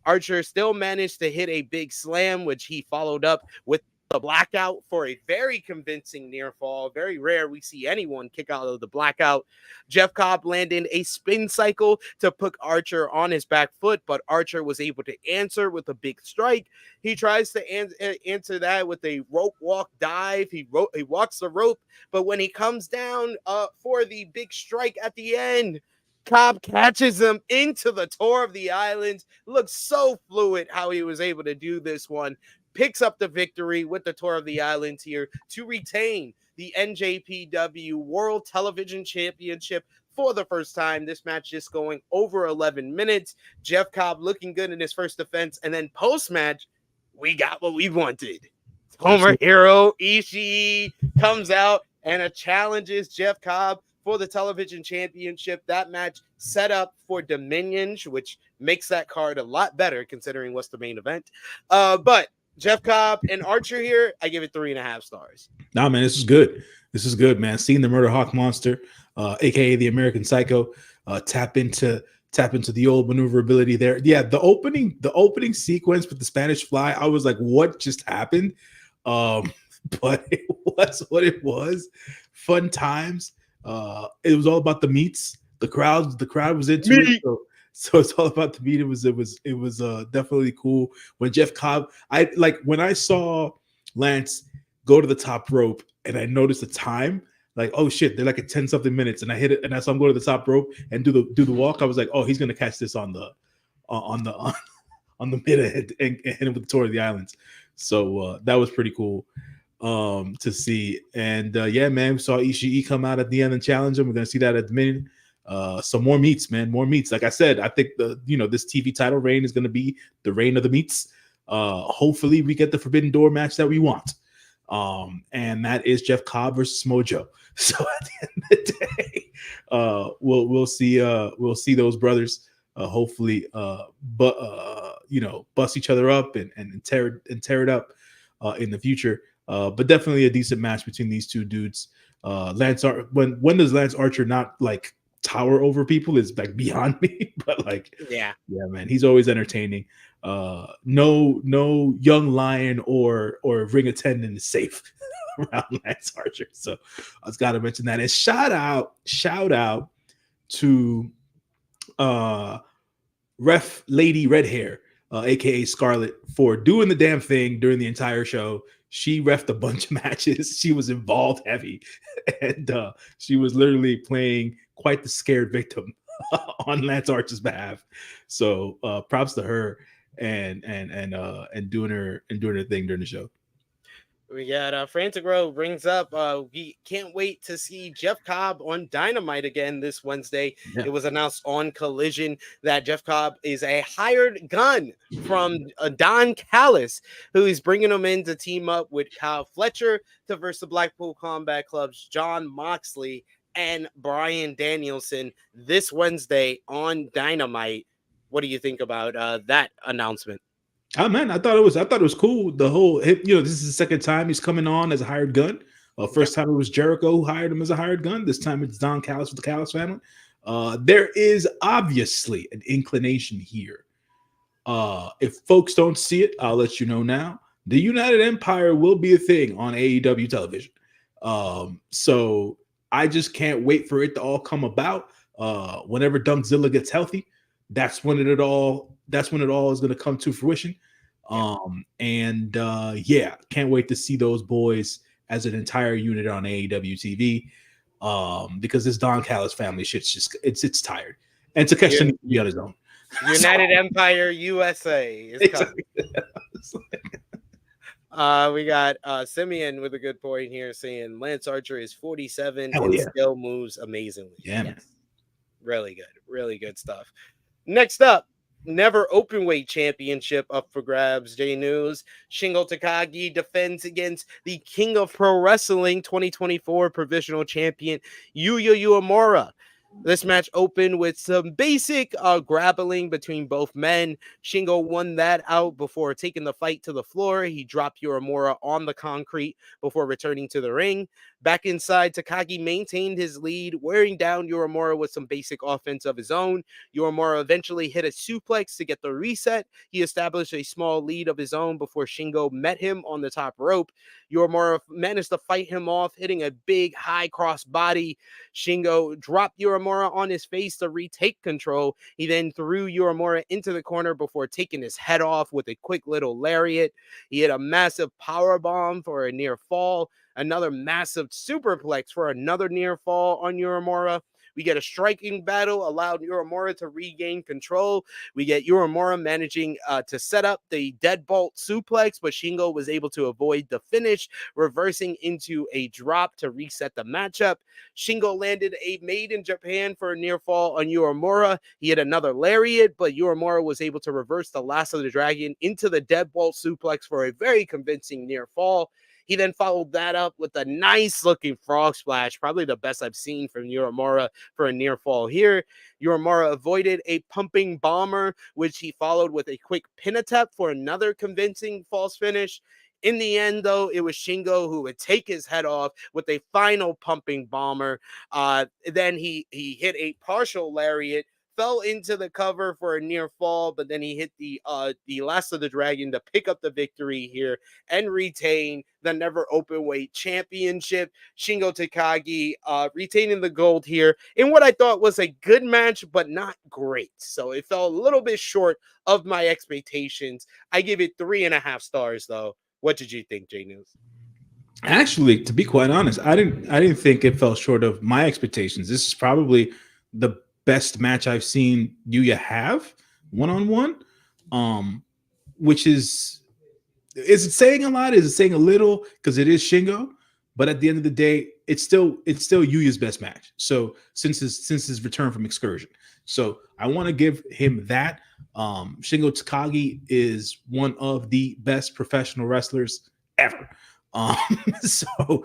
Archer still managed to hit a big slam, which he followed up with the blackout for a very convincing near fall. Very rare we see anyone kick out of the blackout. Jeff Cobb landed a spin cycle to put Archer on his back foot, but Archer was able to answer with a big strike. He tries to answer that with a rope walk dive. He walks the rope, but when he comes down for the big strike at the end, Cobb catches him into the Tour of the Islands. Looks so fluid how he was able to do this one. Picks up the victory with the Tour of the Islands here to retain the NJPW World Television Championship for the first time. This match just going over 11 minutes. Jeff Cobb looking good in his first defense. And then post-match, we got what we wanted. Tomohiro Ishii comes out and challenges Jeff Cobb for the television championship. That match set up for Dominion, which makes that card a lot better considering what's the main event. But Jeff Cobb and Archer here, I give it 3.5 stars. Nah, man, this is good. This is good, man. Seeing the Murder Hawk Monster, aka the American Psycho, tap into the old maneuverability there. Yeah, the opening sequence with the Spanish Fly, I was like, what just happened? But it was what it was. Fun times. It was all about the meats. The crowd was into it. So it's all about the meat. It was definitely cool. When Jeff Cobb, when I saw Lance go to the top rope and I noticed the time, like, oh shit, they're like at 10-something minutes, and I hit it, and I saw him go to the top rope and do the walk. I was like, oh, he's gonna catch this on the mid and hit him with the Tour of the Islands. So that was pretty cool to see. And yeah, man, we saw Ishii come out at the end and challenge him. We're gonna see that at the minute. Some more meats, man. More meats. Like I said, I think this TV title reign is going to be the reign of the meats. Hopefully, we get the Forbidden Door match that we want, and that is Jeff Cobb versus Mojo. So at the end of the day, we'll see those brothers. Hopefully, bust each other up and tear it up in the future. But definitely a decent match between these two dudes. When does Lance Archer not like tower over people is like beyond me, but like yeah man, he's always entertaining. No young lion or ring attendant is safe around Lance Archer, so I was gotta mention that. And shout out to ref lady red hair, aka Scarlett, for doing the damn thing during the entire show. She refed a bunch of matches. She was involved heavy, and she was literally playing quite the scared victim on Lance Archer's behalf. So props to her and doing her thing during the show. We got Frantic Row brings up we can't wait to see Jeff Cobb on Dynamite again this Wednesday. Yeah. It was announced on Collision that Jeff Cobb is a hired gun from Don Callis, who is bringing him in to team up with Kyle Fletcher to versus the Blackpool Combat Club's John Moxley and Bryan Danielson this Wednesday on Dynamite. What do you think about that announcement? Oh man, I thought it was cool. The whole, this is the second time he's coming on as a hired gun. First time it was Jericho who hired him as a hired gun. This time it's Don Callis with the Callis family. There is obviously an inclination here. If folks don't see it, I'll let you know now. The United Empire will be a thing on AEW television. So I just can't wait for it to all come about. Whenever Dunkzilla gets healthy, that's when it all is going to come to fruition. Yeah, can't wait to see those boys as an entire unit on AEW TV. Because this Don Callis family shit's just it's tired. And Takeshi needs to be on his own. United Empire USA is coming. We got Simeon with a good point here saying Lance Archer is 47 and still moves amazingly. Yeah, man. Really good stuff. Next up, Never Openweight Championship up for grabs. J News. Shingo Takagi defends against the King of Pro Wrestling 2024 Provisional Champion Yuya Uemura. This match opened with some basic grappling between both men. Shingo won that out before taking the fight to the floor. He dropped Uemura on the concrete before returning to the ring. Back inside, Takagi maintained his lead, wearing down Uemura with some basic offense of his own. Uemura eventually hit a suplex to get the reset. He established a small lead of his own before Shingo met him on the top rope. Uemura managed to fight him off, hitting a big high cross body. Shingo dropped Uemura on his face to retake control. He then threw Uemura into the corner before taking his head off with a quick little lariat. He hit a massive power bomb for a near fall, another massive superplex for another near fall on Uemura. We get a striking battle, allowed Uemura to regain control. We get Uemura managing to set up the deadbolt suplex, but Shingo was able to avoid the finish, reversing into a drop to reset the matchup. Shingo landed a Made in Japan for a near fall on Uemura. He had another lariat, but Uemura was able to reverse the Last of the Dragon into the deadbolt suplex for a very convincing near fall. He then followed that up with a nice-looking frog splash, probably the best I've seen from Uemura for a near fall here. Uemura avoided a pumping bomber, which he followed with a quick pin attempt for another convincing false finish. In the end, though, it was Shingo who would take his head off with a final pumping bomber. Then he hit a partial lariat, fell into the cover for a near fall, but then he hit the Last of the Dragon to pick up the victory here and retain the Never Openweight Championship. Shingo Takagi retaining the gold here in what I thought was a good match, but not great. So it fell a little bit short of my expectations. I give it 3.5 stars, though. What did you think, J News? Actually, to be quite honest, I didn't think it fell short of my expectations. This is probably the best match I've seen Yuya have one-on-one, which is it saying a lot? Is it saying a little? Because it is Shingo, but at the end of the day, it's still Yuya's best match. So since his return from excursion, so I want to give him that. Shingo Takagi is one of the best professional wrestlers ever. So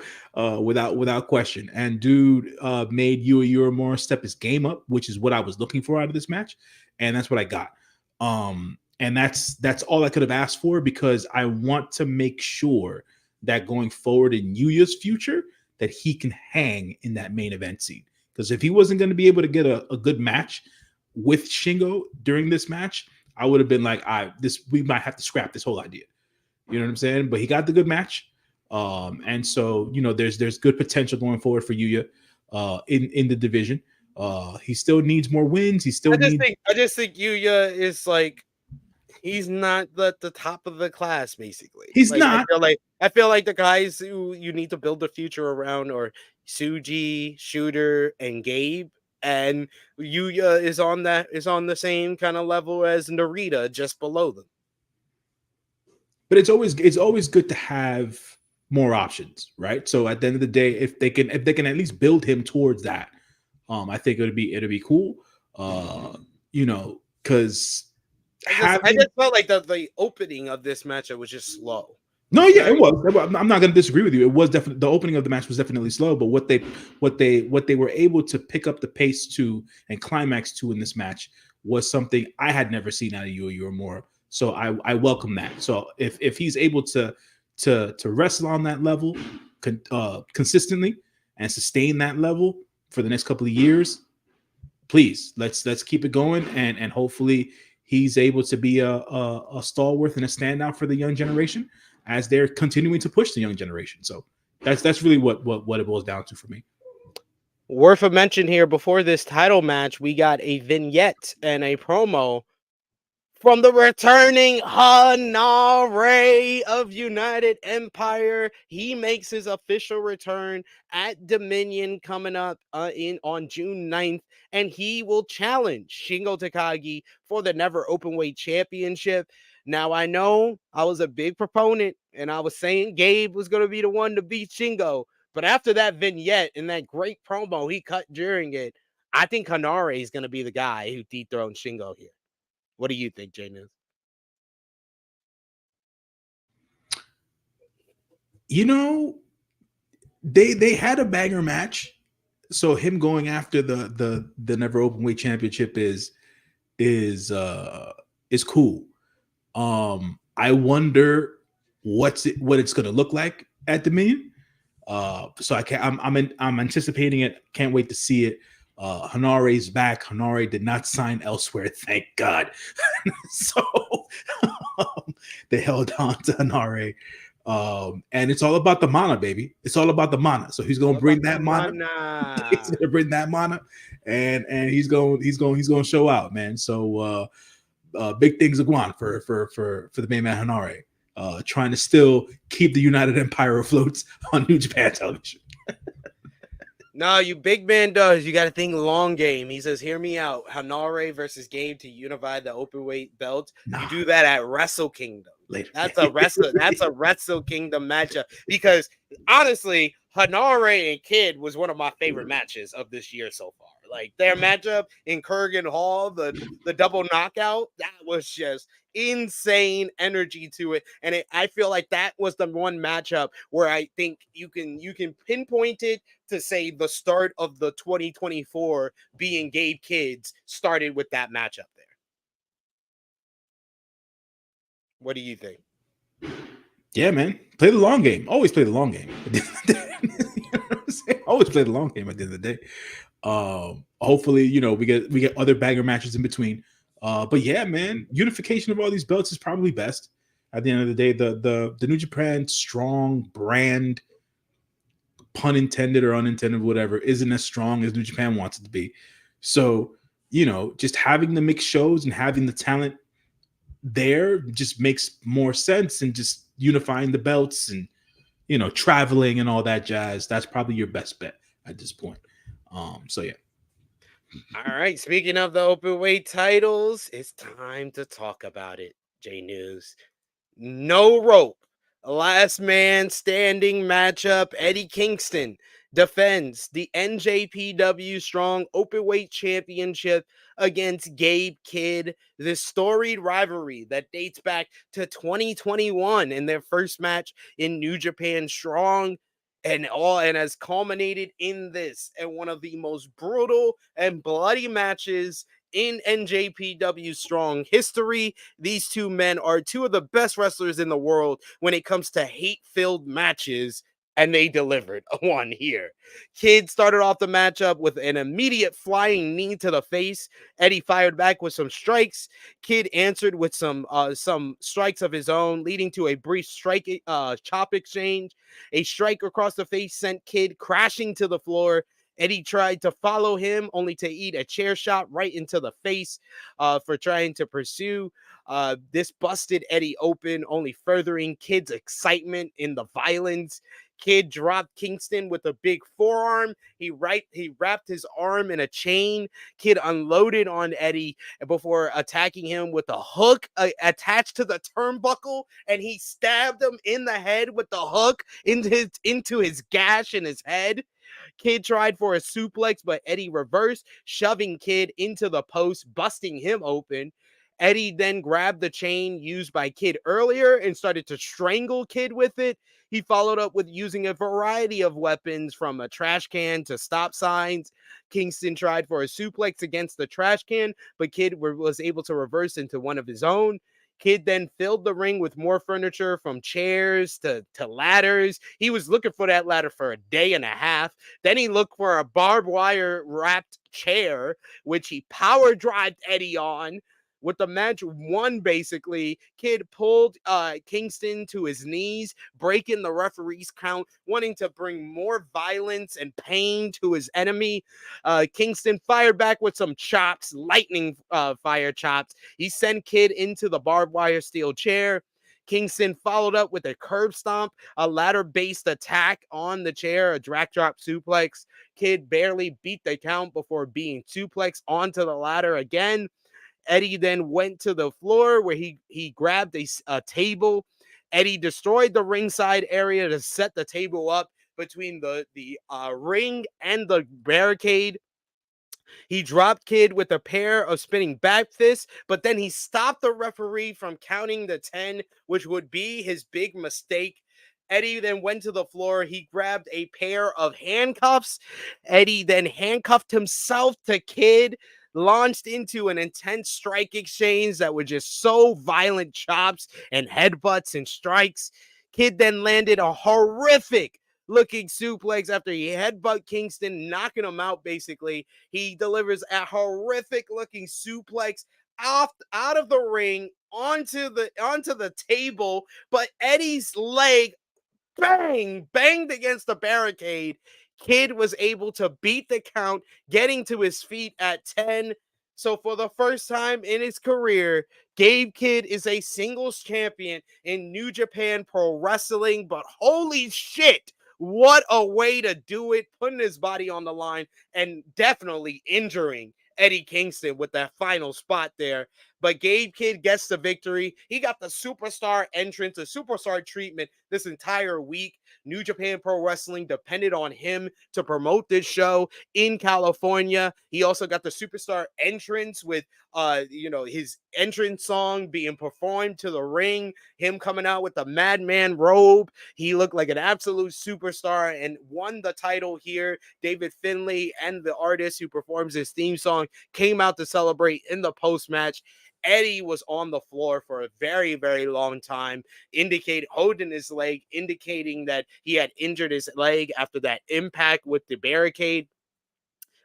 without question, and dude made Uemura step his game up, which is what I was looking for out of this match, and that's what I got. And that's all I could have asked for, because I want to make sure that going forward in Yuya's future that he can hang in that main event scene. Because if he wasn't going to be able to get a good match with Shingo during this match, I would have been like, we might have to scrap this whole idea. You know what I'm saying? But he got the good match. And so, there's good potential going forward for Yuya in the division. He still needs more wins. I just think Yuya is like, he's not the top of the class, basically. He's not. I feel like the guys who you need to build the future around are Suji, Shooter, and Gabe. And Yuya is on the same kind of level as Narita, just below them. But it's always good to have more options, right? So at the end of the day, if they can at least build him towards that, I think it'd be cool. Because I just felt like the opening of this matchup was just slow. No, yeah, it was. I'm not going to disagree with you. It was definitely, the opening of the match was definitely slow, but what they were able to pick up the pace to and climax to in this match was something I had never seen out of Yuya Uemura. So I welcome that. So if he's able to wrestle on that level consistently and sustain that level for the next couple of years, please let's keep it going, and hopefully he's able to be a stalwart and a standout for the young generation as they're continuing to push the young generation. So that's really what it boils down to for me. Worth a mention here, before this title match, we got a vignette and a promo from the returning Hanare of United Empire. He makes his official return at Dominion coming up on June 9th, and he will challenge Shingo Takagi for the Never Openweight Championship. Now, I know I was a big proponent, and I was saying Gabe was going to be the one to beat Shingo, but after that vignette and that great promo he cut during it, I think Hanare is going to be the guy who dethrones Shingo here. What do you think, J News? They had a banger match, so him going after the Never Openweight Championship is cool. I wonder what it's going to look like at Dominion. So I'm anticipating it. Can't wait to see it. Hanare's back. Hanare did not sign elsewhere, thank God. So they held on to Hanare. And it's all about the mana, baby. It's all about the mana. So he's gonna bring that mana. He's gonna bring that mana, and he's going to show out, man. So big things are going for the main man Hanare. Trying to still keep the United Empire afloat on New Japan television. No, you big man does. You got to think long game. He says, hear me out. Hanare versus Gabe to unify the openweight belt. You do that at Wrestle Kingdom. Later. That's a Wrestle Kingdom matchup. Because honestly, Hanare and Kid was one of my favorite matches of this year so far. Like their matchup in Kurgan Hall, the double knockout, that was just insane energy to it. And I feel like that was the one matchup where I think you can pinpoint it to say the start of the 2024 being Gabe Kids started with that matchup there. What do you think? Yeah, man. Play the long game. Always play the long game. You know what I'm saying? Always play the long game at the end of the day. Hopefully, we get other banger matches in between. But yeah, man, unification of all these belts is probably best. At the end of the day, the New Japan strong brand, pun intended or unintended, whatever, isn't as strong as New Japan wants it to be. So, just having the mixed shows and having the talent there just makes more sense, and just unifying the belts and traveling and all that jazz. That's probably your best bet at this point. So yeah. All right. Speaking of the openweight titles, it's time to talk about it. J News. No rope. Last man standing matchup. Eddie Kingston defends the NJPW Strong Openweight Championship against Gabe Kid. This storied rivalry that dates back to 2021 in their first match in New Japan Strong. And has culminated in this and one of the most brutal and bloody matches in NJPW Strong history. These two men are two of the best wrestlers in the world when it comes to hate-filled matches, and they delivered one here. Kid started off the matchup with an immediate flying knee to the face. Eddie fired back with some strikes. Kid answered with some strikes of his own, leading to a brief chop exchange. A strike across the face sent Kid crashing to the floor. Eddie tried to follow him, only to eat a chair shot right into the face for trying to pursue. This busted Eddie open, only furthering Kid's excitement in the violence. Kid dropped Kingston with a big forearm. He wrapped his arm in a chain. Kid unloaded on Eddie before attacking him with a hook attached to the turnbuckle, and he stabbed him in the head with the hook into his gash in his head. Kid tried for a suplex, but Eddie reversed, shoving Kid into the post, busting him open. Eddie then grabbed the chain used by Kid earlier and started to strangle Kid with it. He followed up with using a variety of weapons, from a trash can to stop signs. Kingston tried for a suplex against the trash can, but Kid was able to reverse into one of his own. Kid then filled the ring with more furniture, from chairs to ladders. He was looking for that ladder for a day and a half. Then he looked for a barbed wire wrapped chair, which he power drived Eddie on. With the match won, basically, Kid pulled Kingston to his knees, breaking the referee's count, wanting to bring more violence and pain to his enemy. Kingston fired back with some chops, lightning fire chops. He sent Kid into the barbed wire steel chair. Kingston followed up with a curb stomp, a ladder-based attack on the chair, a drag drop suplex. Kid barely beat the count before being suplexed onto the ladder again. Eddie then went to the floor where he grabbed a table. Eddie destroyed the ringside area to set the table up between the ring and the barricade. He dropped Kid with a pair of spinning back fists, but then he stopped the referee from counting the 10, which would be his big mistake. Eddie then went to the floor. He grabbed a pair of handcuffs. Eddie then handcuffed himself to Kid, launched into an intense strike exchange that were just so violent, chops and headbutts and strikes. Kid then landed a horrific looking suplex after he headbutt Kingston, knocking him out basically. He delivers a horrific looking suplex out of the ring onto the table, but Eddie's leg banged against the barricade. Kid was able to beat the count, getting to his feet at 10. So for the first time in his career, Gabe Kid is a singles champion in New Japan Pro Wrestling, but holy shit, what a way to do it, putting his body on the line and definitely injuring Eddie Kingston with that final spot there. But Gabe Kid gets the victory. He got the superstar entrance, the superstar treatment this entire week. New Japan Pro Wrestling depended on him to promote this show in California. He also got the superstar entrance with his entrance song being performed to the ring, him coming out with the Madman robe. He looked like an absolute superstar and won the title here. David Finlay and the artist who performs his theme song came out to celebrate in the post-match. Eddie was on the floor for a very, very long time, holding his leg, indicating that he had injured his leg after that impact with the barricade.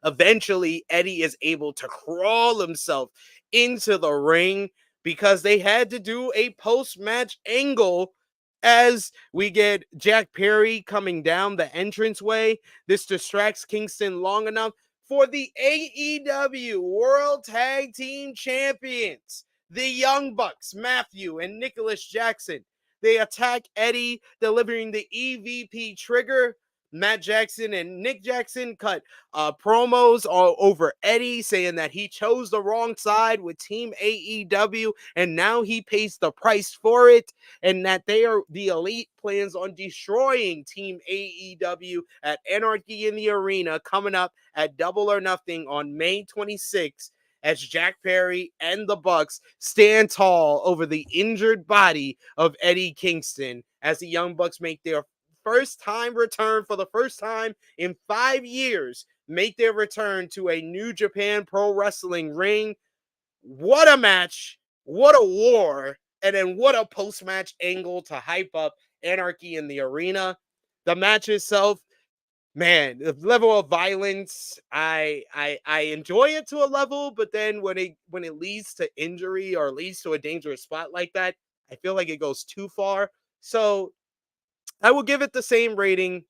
Eventually, Eddie is able to crawl himself into the ring because they had to do a post-match angle as we get Jack Perry coming down the entranceway. This distracts Kingston long enough for the AEW World Tag Team Champions, the Young Bucks, Matthew and Nicholas Jackson. They attack Eddie, delivering the EVP trigger. Matt Jackson and Nick Jackson cut promos all over Eddie, saying that he chose the wrong side with Team AEW, and now he pays the price for it, and that the Elite plans on destroying Team AEW at Anarchy in the Arena coming up at Double or Nothing on May 26th. As Jack Perry and the Bucks stand tall over the injured body of Eddie Kingston as the Young Bucks make their first time return for the first time in 5 years, make their return to a New Japan Pro Wrestling ring. What a match, what a war, and then what a post-match angle to hype up Anarchy in the Arena. The match itself, man, the level of violence, I enjoy it to a level, but then when it leads to injury or leads to a dangerous spot like that, I feel like it goes too far. So I will give it the same rating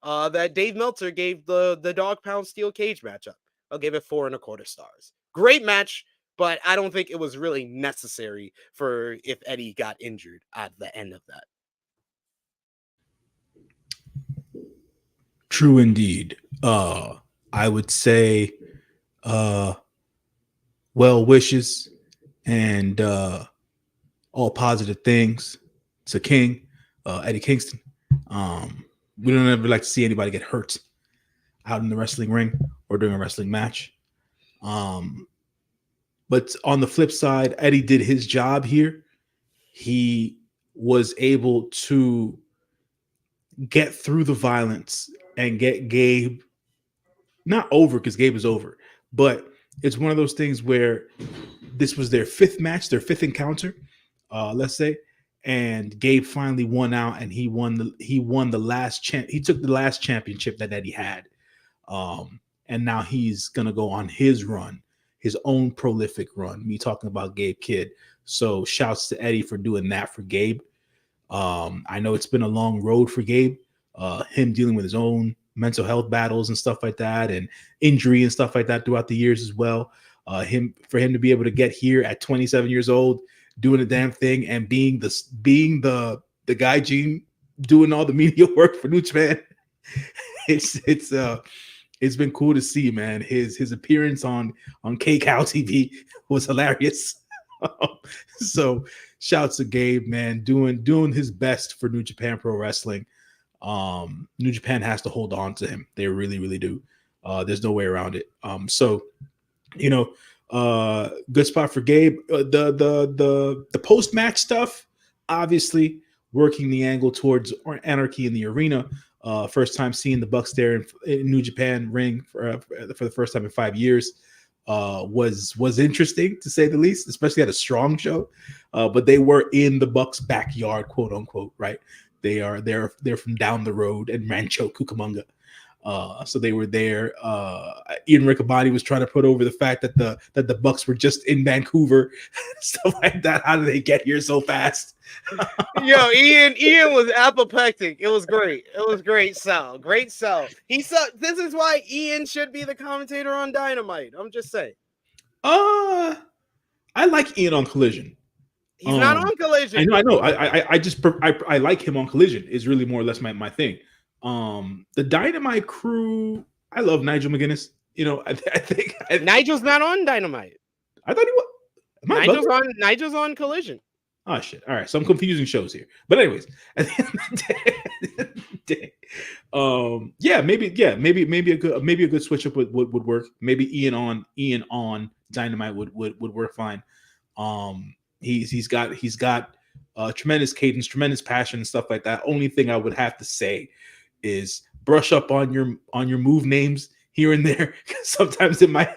that Dave Meltzer gave the Dog Pound Steel Cage matchup. I'll give it 4.25 stars. Great match, but I don't think it was really necessary for if Eddie got injured at the end of that. True indeed. I would say well wishes and all positive things to King, Eddie Kingston. We don't ever like to see anybody get hurt out in the wrestling ring or during a wrestling match. But on the flip side, Eddie did his job here. He was able to get through the violence and get Gabe not over, because Gabe is over, but it's one of those things where this was their fifth match, their fifth encounter, let's say, and Gabe finally won out, and he won the last he took the last championship that Eddie had, and now he's gonna go on his run, his own prolific run. Me talking about Gabe Kid. So shouts to Eddie for doing that for Gabe. I know it's been a long road for Gabe, him dealing with his own mental health battles and stuff like that, and injury and stuff like that throughout the years as well. For him to be able to get here at 27 years old, doing the damn thing, and being the guy Gene doing all the media work for New Japan. It's been cool to see, man. His appearance on K-Cow TV was hilarious. So shouts to Gabe, man, doing his best for New Japan Pro Wrestling. New Japan has to hold on to him. They really, really do. There's no way around it. So, good spot for Gabe. The post-match stuff, obviously working the angle towards Anarchy in the Arena. First time seeing the Bucks there in New Japan ring for the first time in 5 years. Was interesting, to say the least, especially at a strong show. But they were in the Bucks' backyard, quote unquote, right? They're from down the road in Rancho Cucamonga. So they were there. Ian Riccaboni was trying to put over the fact that the Bucks were just in Vancouver, stuff like that. How did they get here so fast? Yo, Ian was apoplectic. It was great. It was great sell. Great sell. This is why Ian should be the commentator on Dynamite. I'm just saying. I like Ian on Collision. He's not on Collision. I know. I like him on Collision. Is really more or less my thing. The Dynamite crew. I love Nigel McGuinness. You know, I think Nigel's not on Dynamite. I thought he was. Nigel's on Collision. Oh shit! All right, so I'm confusing shows here. But anyways, at the end of the day, maybe a good switch up would work. Maybe Ian on Dynamite would work fine. He's got tremendous cadence, tremendous passion, and stuff like that. Only thing I would have to say is brush up on your move names here and there. Sometimes in my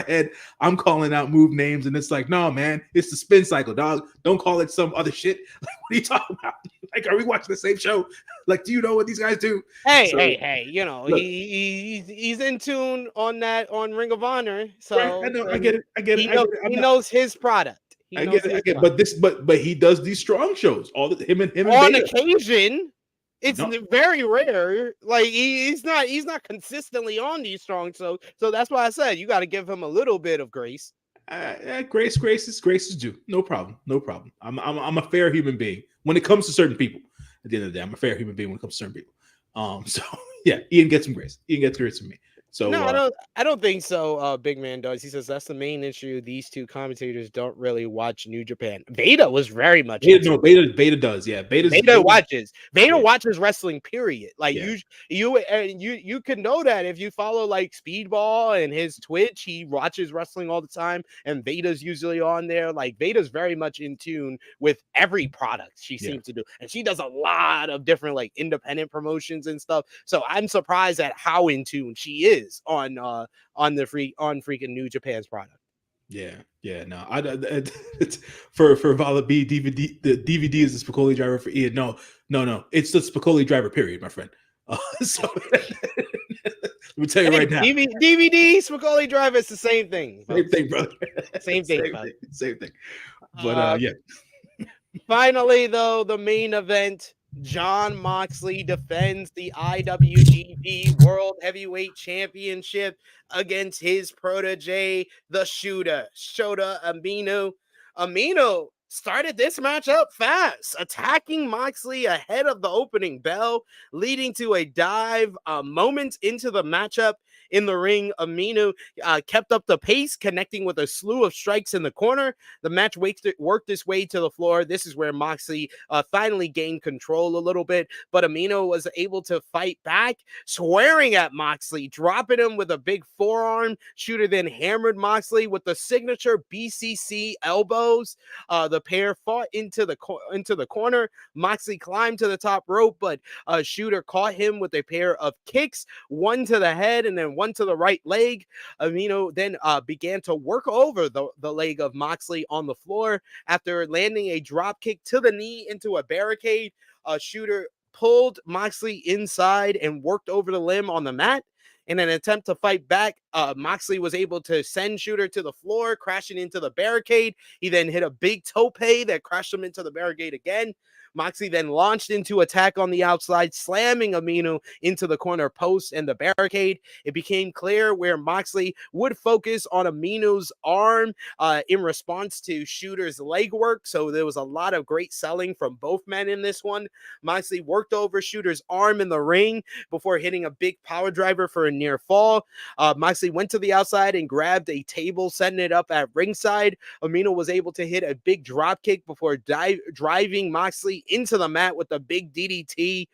head, I'm calling out move names, and it's like, no, man, it's the spin cycle, dog. Don't call it some other shit. Like, what are you talking about? Like, are we watching the same show? Like, do you know what these guys do? Hey, you know, look, he's in tune on that on Ring of Honor. So right, I know, I get it. He knows his product. I get it. But he does these strong shows. All the him and on Beta. Occasion. It's very rare. Like he's not consistently on these strong, so that's why I said you got to give him a little bit of grace. Grace is due. No problem. I'm a fair human being when it comes to certain people. At the end of the day, I'm a fair human being when it comes to certain people. So yeah, Ian gets some grace. Ian gets grace from me. So no, I don't think so. Big Man does. He says that's the main issue. These two commentators don't really watch New Japan. Beta was very much. Beta does. Yeah, Beta watches. Beta watches wrestling. Period. Like you can know that if you follow like Speedball and his Twitch, he watches wrestling all the time, and Beta's usually on there. Like Beta's very much in tune with every product she seems to do, and she does a lot of different like independent promotions and stuff. So I'm surprised at how in tune she is on freaking New Japan's product. No, for Vala B DVD, the DVD is the Spicoli driver for Ian. No, it's the Spicoli driver. Period, my friend. So let me tell you right now, DVD Spicoli driver is the same thing. Same thing, brother. Same thing. But yeah. Finally, though, the main event. Jon Moxley defends the IWGP World Heavyweight Championship against his protege, the Shota Umino. Umino started this match up fast, attacking Moxley ahead of the opening bell, leading to a dive moments into the matchup. In the ring, Umino kept up the pace, connecting with a slew of strikes in the corner. The match worked its way to the floor. This is where Moxley finally gained control a little bit, but Umino was able to fight back, swearing at Moxley, dropping him with a big forearm. Shota then hammered Moxley with the signature BCC elbows. The pair fought into the corner. Moxley climbed to the top rope, but Shota caught him with a pair of kicks, one to the head and then one to the right leg. Umino then began to work over the leg of Moxley on the floor after landing a drop kick to the knee into a barricade. Shota pulled Moxley inside and worked over the limb on the mat. In an attempt to fight back, Moxley was able to send Shota to the floor, crashing into the barricade. He then hit a big tope that crashed him into the barricade again. Moxley then launched into attack on the outside, slamming Umino into the corner post and the barricade. It became clear where Moxley would focus on Umino's arm in response to Shota's leg work. So there was a lot of great selling from both men in this one. Moxley worked over Shota's arm in the ring before hitting a big power driver for a near fall. Moxley went to the outside and grabbed a table, setting it up at ringside. Umino was able to hit a big drop kick before driving Moxley into the mat with a big DDT.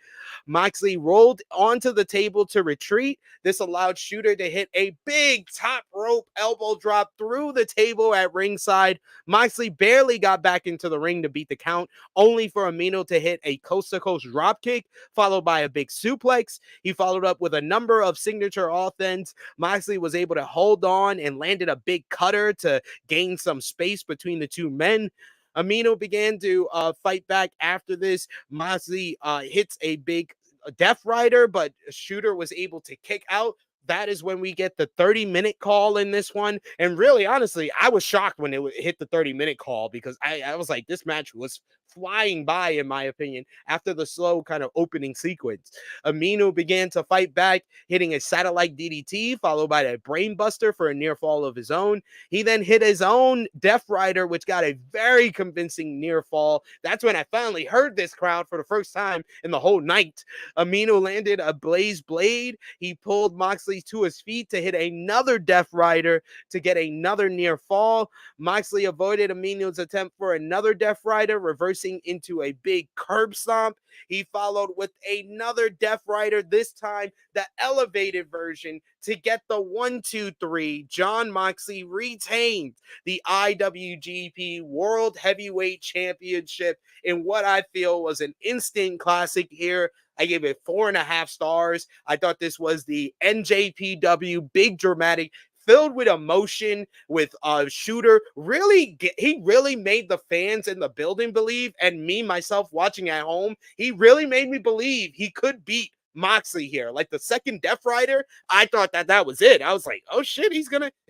Moxley rolled onto the table to retreat. This allowed Shota to hit a big top rope elbow drop through the table at ringside. Moxley barely got back into the ring to beat the count, only for Umino to hit a coast-to-coast drop kick, followed by a big suplex. He followed up with a number of signature offense. Moxley was able to hold on and landed a big cutter to gain some space between the two men. Umino began to fight back after this. Moxley hits a big Death Rider, but Shooter was able to kick out. That is when we get the 30-minute call in this one. And really, honestly, I was shocked when it hit the 30-minute call because I was like, this match was flying by, in my opinion, after the slow kind of opening sequence. Umino began to fight back, hitting a satellite DDT, followed by a brainbuster for a near fall of his own. He then hit his own Death Rider, which got a very convincing near fall. That's when I finally heard this crowd for the first time in the whole night. Umino landed a Blaze Blade. He pulled Moxley to his feet to hit another Death Rider to get another near fall. Moxley avoided Umino's attempt for another Death Rider, reversing into a big curb stomp. He followed with another Death Rider, this time the elevated version, to get the 1-2-3. Jon Moxley retained the IWGP World Heavyweight Championship in what I feel was an instant classic here. I gave it 4.5 stars. I thought this was the NJPW big dramatic, filled with emotion, with Shooter. He really made the fans in the building believe, and me, myself, watching at home, he really made me believe he could beat Moxley here. Like the second Death Rider, I thought that was it. I was like, oh shit, is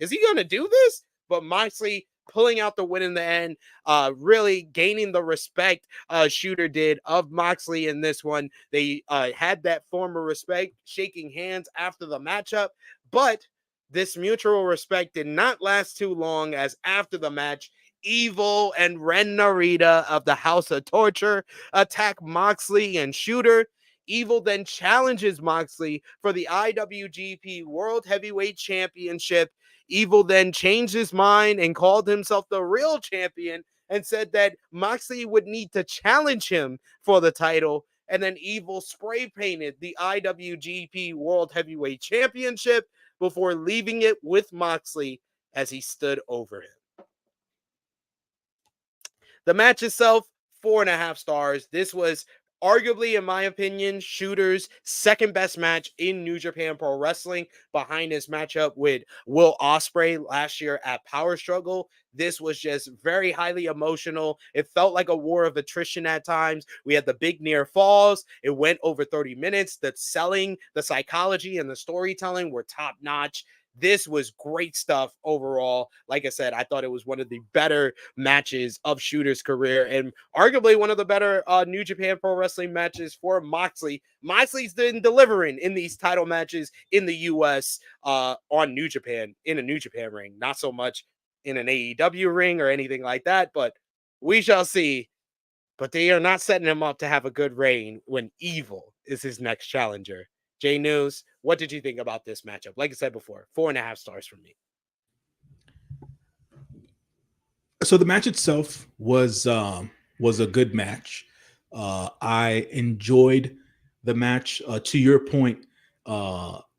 he gonna do this? But Moxley pulling out the win in the end, really gaining the respect Shooter did of Moxley in this one. They had that former respect, shaking hands after the matchup, but this mutual respect did not last too long, as after the match, Evil and Ren Narita of the House of Torture attack Moxley and Shooter. Evil then challenges Moxley for the IWGP World Heavyweight Championship. Evil then changed his mind and called himself the real champion and said that Moxley would need to challenge him for the title. And then Evil spray painted the IWGP World Heavyweight Championship before leaving it with Moxley as he stood over him. The match itself, 4.5 stars. This was arguably, in my opinion, Shooter's second best match in New Japan Pro Wrestling, behind his matchup with Will Ospreay last year at Power Struggle. This was just very highly emotional. It felt like a war of attrition at times. We had the big near falls. It went over 30 minutes. The selling, the psychology, and the storytelling were top notch. This was great stuff overall. Like I said, I thought it was one of the better matches of Shooter's career, and arguably one of the better New Japan Pro Wrestling matches for Moxley. Moxley's been delivering in these title matches in the U.S. On New Japan, in a New Japan ring. Not so much in an AEW ring or anything like that, but we shall see. But they are not setting him up to have a good reign when Evil is his next challenger. Jay News, what did you think about this matchup? Like I said before, 4.5 stars from me. So the match itself was a good match. I enjoyed the match. To your point,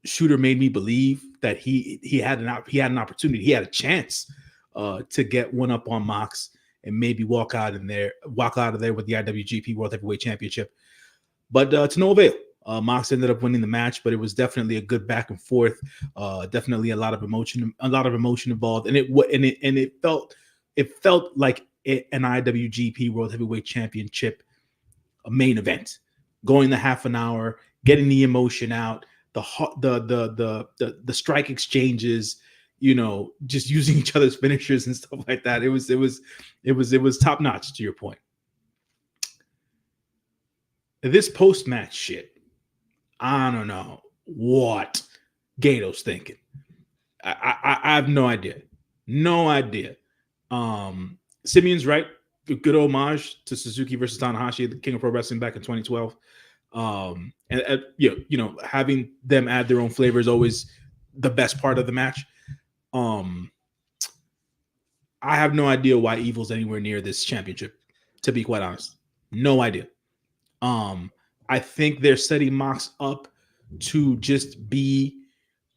Shooter made me believe that he had an opportunity, he had a chance to get one up on Mox and maybe walk out of there with the IWGP World Heavyweight Championship. But to no avail. Mox ended up winning the match, but it was definitely a good back and forth. Definitely a lot of emotion involved, and it felt like an IWGP World Heavyweight Championship main event, going the half an hour, getting the emotion out, the strike exchanges, just using each other's finishers and stuff like that. It was top notch, to your point. This post-match shit, I don't know what Gato's thinking. I have no idea. Simeon's right. Good homage to Suzuki versus Tanahashi, the King of Pro Wrestling back in 2012. And having them add their own flavor is always the best part of the match. I have no idea why Evil's anywhere near this championship, to be quite honest. No idea. I think they're setting Mox up to just be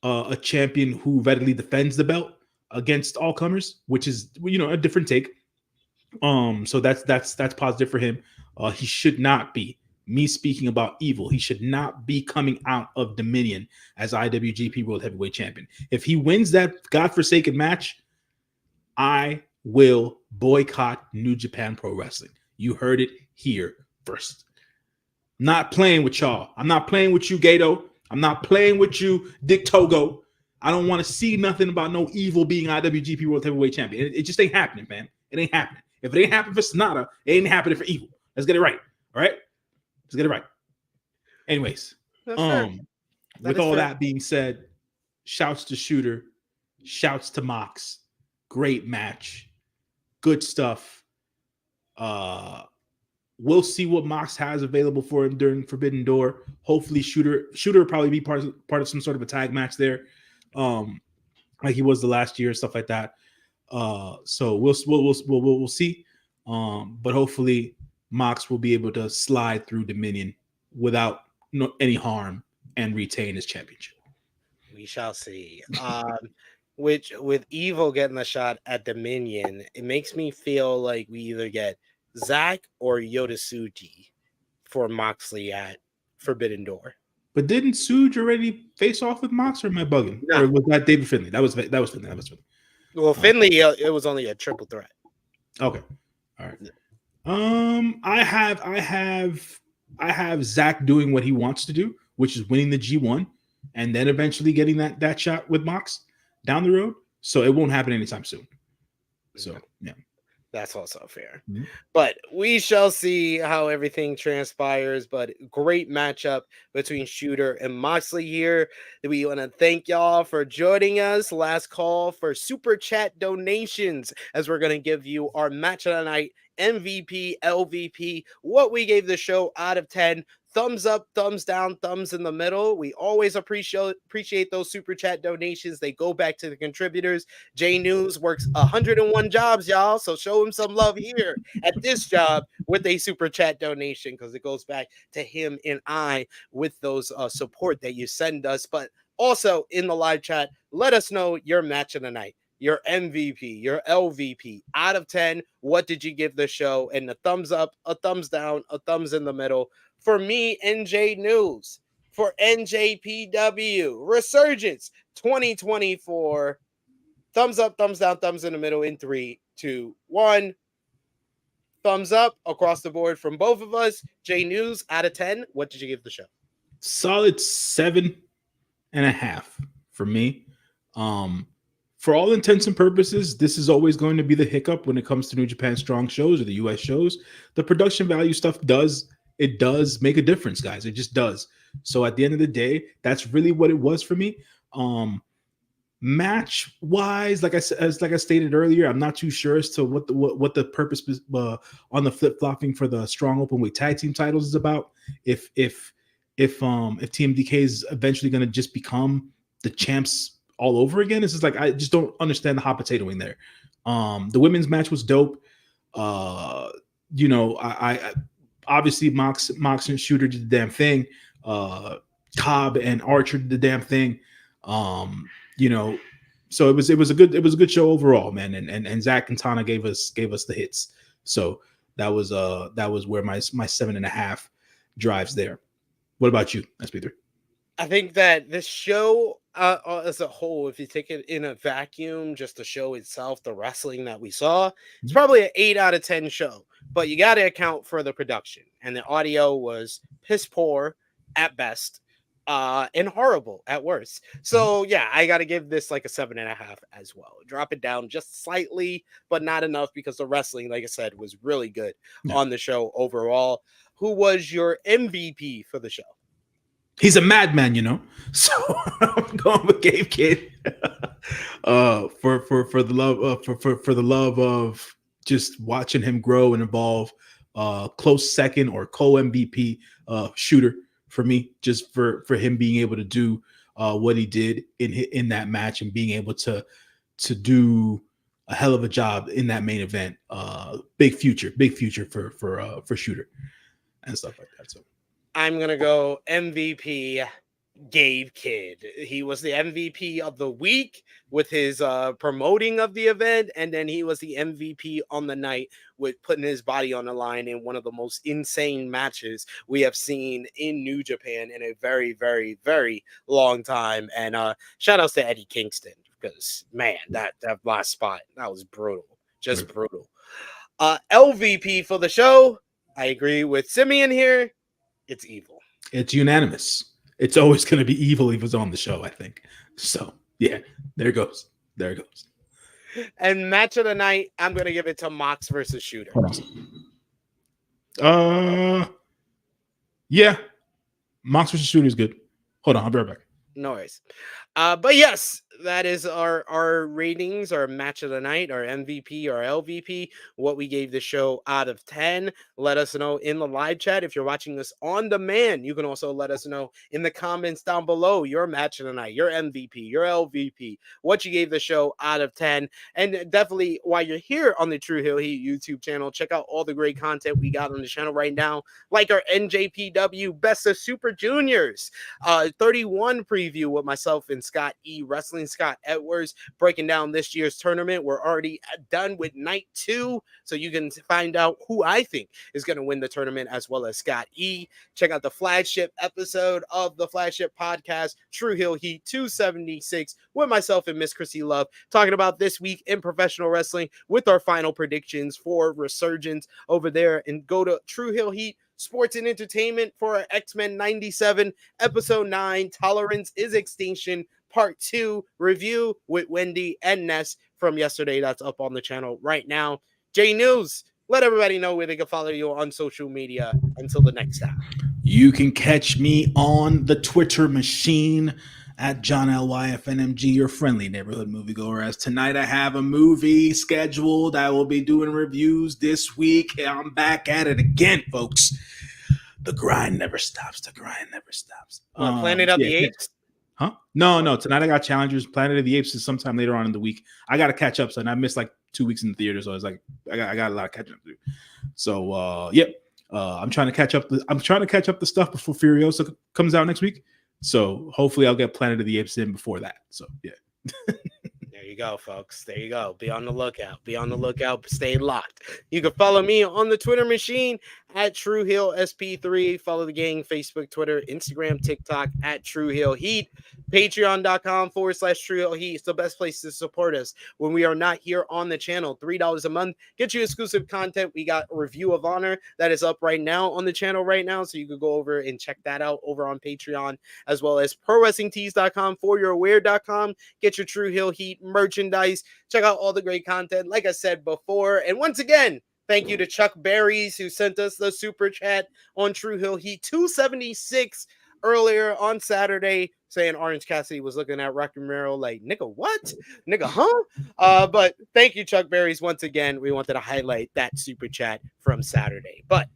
a champion who readily defends the belt against all comers, which is a different take. So that's positive for him. He should not be, me speaking about Evil, he should not be coming out of Dominion as IWGP World Heavyweight Champion. If he wins that godforsaken match, I will boycott New Japan Pro Wrestling. You heard it here first. Not playing with y'all. I'm not playing with you, Gato. I'm not playing with you, Dick Togo. I don't want to see nothing about no evil being IWGP World Heavyweight Champion. It just ain't happening, man. It ain't happening. If it ain't happening for Sonata, it ain't happening for evil. Let's get it right. All right? Let's get it right. Anyways, with all that being said, shouts to Shooter, shouts to Mox. Great match. Good stuff. We'll see what Mox has available for him during Forbidden Door. Hopefully, Shooter will probably be part of some sort of a tag match there, like he was the last year, stuff like that. So we'll see. But hopefully, Mox will be able to slide through Dominion without any harm and retain his championship. We shall see. Which with Evil getting a shot at Dominion, it makes me feel like we either get Zach or Yotasuji for Moxley at Forbidden Door. But didn't Suge already face off with Mox, or am I bugging? No. Or was that David Finlay? That was Finlay. Well, Finlay, it was only a triple threat. Okay. All right. I have Zach doing what he wants to do, which is winning the G1 and then eventually getting that shot with Mox down the road. So it won't happen anytime soon. So yeah. That's also fair. Mm-hmm. But we shall see how everything transpires. But great matchup between Shooter and Moxley here. We want to thank y'all for joining us. Last call for super chat donations, as we're going to give you our match of the night, MVP, LVP, what we gave the show out of 10. Thumbs up, thumbs down, thumbs in the middle. We always appreciate those super chat donations. They go back to the contributors. J News works 101 jobs, y'all. So show him some love here at this job with a super chat donation, because it goes back to him and I with those support that you send us. But also in the live chat, let us know your match of the night, your MVP, your LVP out of 10. What did you give the show? And a thumbs up, a thumbs down, a thumbs in the middle. For me, NJ News. For NJPW Resurgence 2024. Thumbs up, thumbs down, thumbs in the middle in 3, 2, 1. Thumbs up across the board from both of us. J News, out of 10, what did you give the show? Solid 7.5 for me. For all intents and purposes, this is always going to be the hiccup when it comes to New Japan Strong shows or the US shows. The production value stuff does make a difference, guys. It just does. So at the end of the day, that's really what it was for me. Match wise, like I stated earlier, I'm not too sure as to what the purpose on the flip flopping for the Strong Openweight Tag Team titles is about. If TMDK is eventually going to just become the champs all over again, it's just like I just don't understand the hot potatoing there. The women's match was dope. I obviously Mox and Shooter did the damn thing. Cobb and Archer did the damn thing. So it was a good show overall, man. And Zach and Tana gave us the hits. So that was where my 7.5 drives there. What about you, SP3? I think that this show as a whole, if you take it in a vacuum, just the show itself, the wrestling that we saw, it's probably an 8 out of 10 show. But you got to account for the production, and the audio was piss poor at best, and horrible at worst. So yeah, I got to give this like a 7.5 as well. Drop it down just slightly, but not enough, because the wrestling, like I said, was really good on the show overall. Who was your MVP for the show? He's a madman, So I'm going with Gabe Kid for the love of just watching him grow and evolve. Close second or co-MVP Shooter for me, just for him being able to do what he did in that match and being able to do a hell of a job in that main event. Big future for Shooter and stuff like that. So I'm going to go MVP Gabe Kid. He was the MVP of the week with his promoting of the event, and then he was the MVP on the night with putting his body on the line in one of the most insane matches we have seen in New Japan in a very, very, very long time. And shout outs to Eddie Kingston, because man, that last spot, that was brutal. Just brutal. LVP for the show. I agree with Simeon here. It's evil. It's unanimous. It's always going to be evil if it's on the show, I think. So, yeah, there it goes. There it goes. And match of the night, I'm going to give it to Mox versus Shooter. Hold on. Yeah. Mox versus Shooter is good. Hold on, I'll be right back. No worries. But yes, that is our ratings, our match of the night, our MVP, our LVP, what we gave the show out of 10. Let us know in the live chat. If you're watching this on demand, you can also let us know in the comments down below your match of the night, your MVP, your LVP, what you gave the show out of 10. And definitely, while you're here on the True Hill Heat YouTube channel, check out all the great content we got on the channel right now, like our NJPW Best of Super Juniors 31 preview with myself and Scott E. Wrestling Scott Edwards, breaking down this year's tournament. We're already done with night 2, so you can find out who I think is going to win the tournament, as well as Scott E. Check out the flagship episode of the flagship podcast, True Hill Heat 276, with myself and Miss Chrissy Love, talking about this week in professional wrestling with our final predictions for Resurgence over there. And go to True Hill Heat Sports and Entertainment for our X-Men 97 episode 9, Tolerance is Extinction Part 2 review with Wendy and Ness from yesterday. That's up on the channel right now. J News, let everybody know where they can follow you on social media until the next time. You can catch me on the Twitter machine at John LYFNMG, your friendly neighborhood moviegoer. As tonight I have a movie scheduled. I will be doing reviews this week. I'm back at it again, folks. The grind never stops. The grind never stops. Planet of the Apes? Huh? No. Tonight I got Challengers. Planet of the Apes is sometime later on in the week. I got to catch up. So I missed like 2 weeks in the theater. So I was like, I got a lot of catching up to do. So, yep. I'm trying to catch up. I'm trying to catch up the stuff before Furiosa comes out next week. So hopefully I'll get Planet of the Apes in before that. So yeah. There you go, folks. There you go. Be on the lookout. Be on the lookout. Stay locked. You can follow me on the Twitter machine at True Hill SP3. Follow the gang, Facebook, Twitter, Instagram, TikTok at True Hill Heat. Patreon.com/True Hill Heat. It's the best place to support us when we are not here on the channel. $3 a month. Get you exclusive content. We got a review of honor that is up right now on the channel right now. So you could go over and check that out over on Patreon, as well as ProWrestlingTees.com, ForYourAware.com. Get your True Hill Heat merchandise. Check out all the great content, like I said before. And once again, thank you to Chuck Berries, who sent us the super chat on True Hill Heat 276 earlier on Saturday, saying Orange Cassidy was looking at Rocky Romero like, nigga, what? Nigga, huh? But thank you, Chuck Berries, once again. We wanted to highlight that super chat from Saturday. But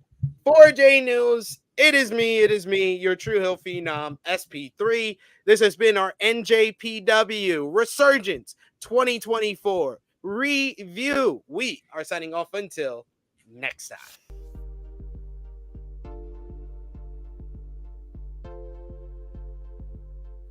for J News, it is me, your True Hill Phenom, SP3. This has been our NJPW Resurgence 2024 review. We are signing off until next time.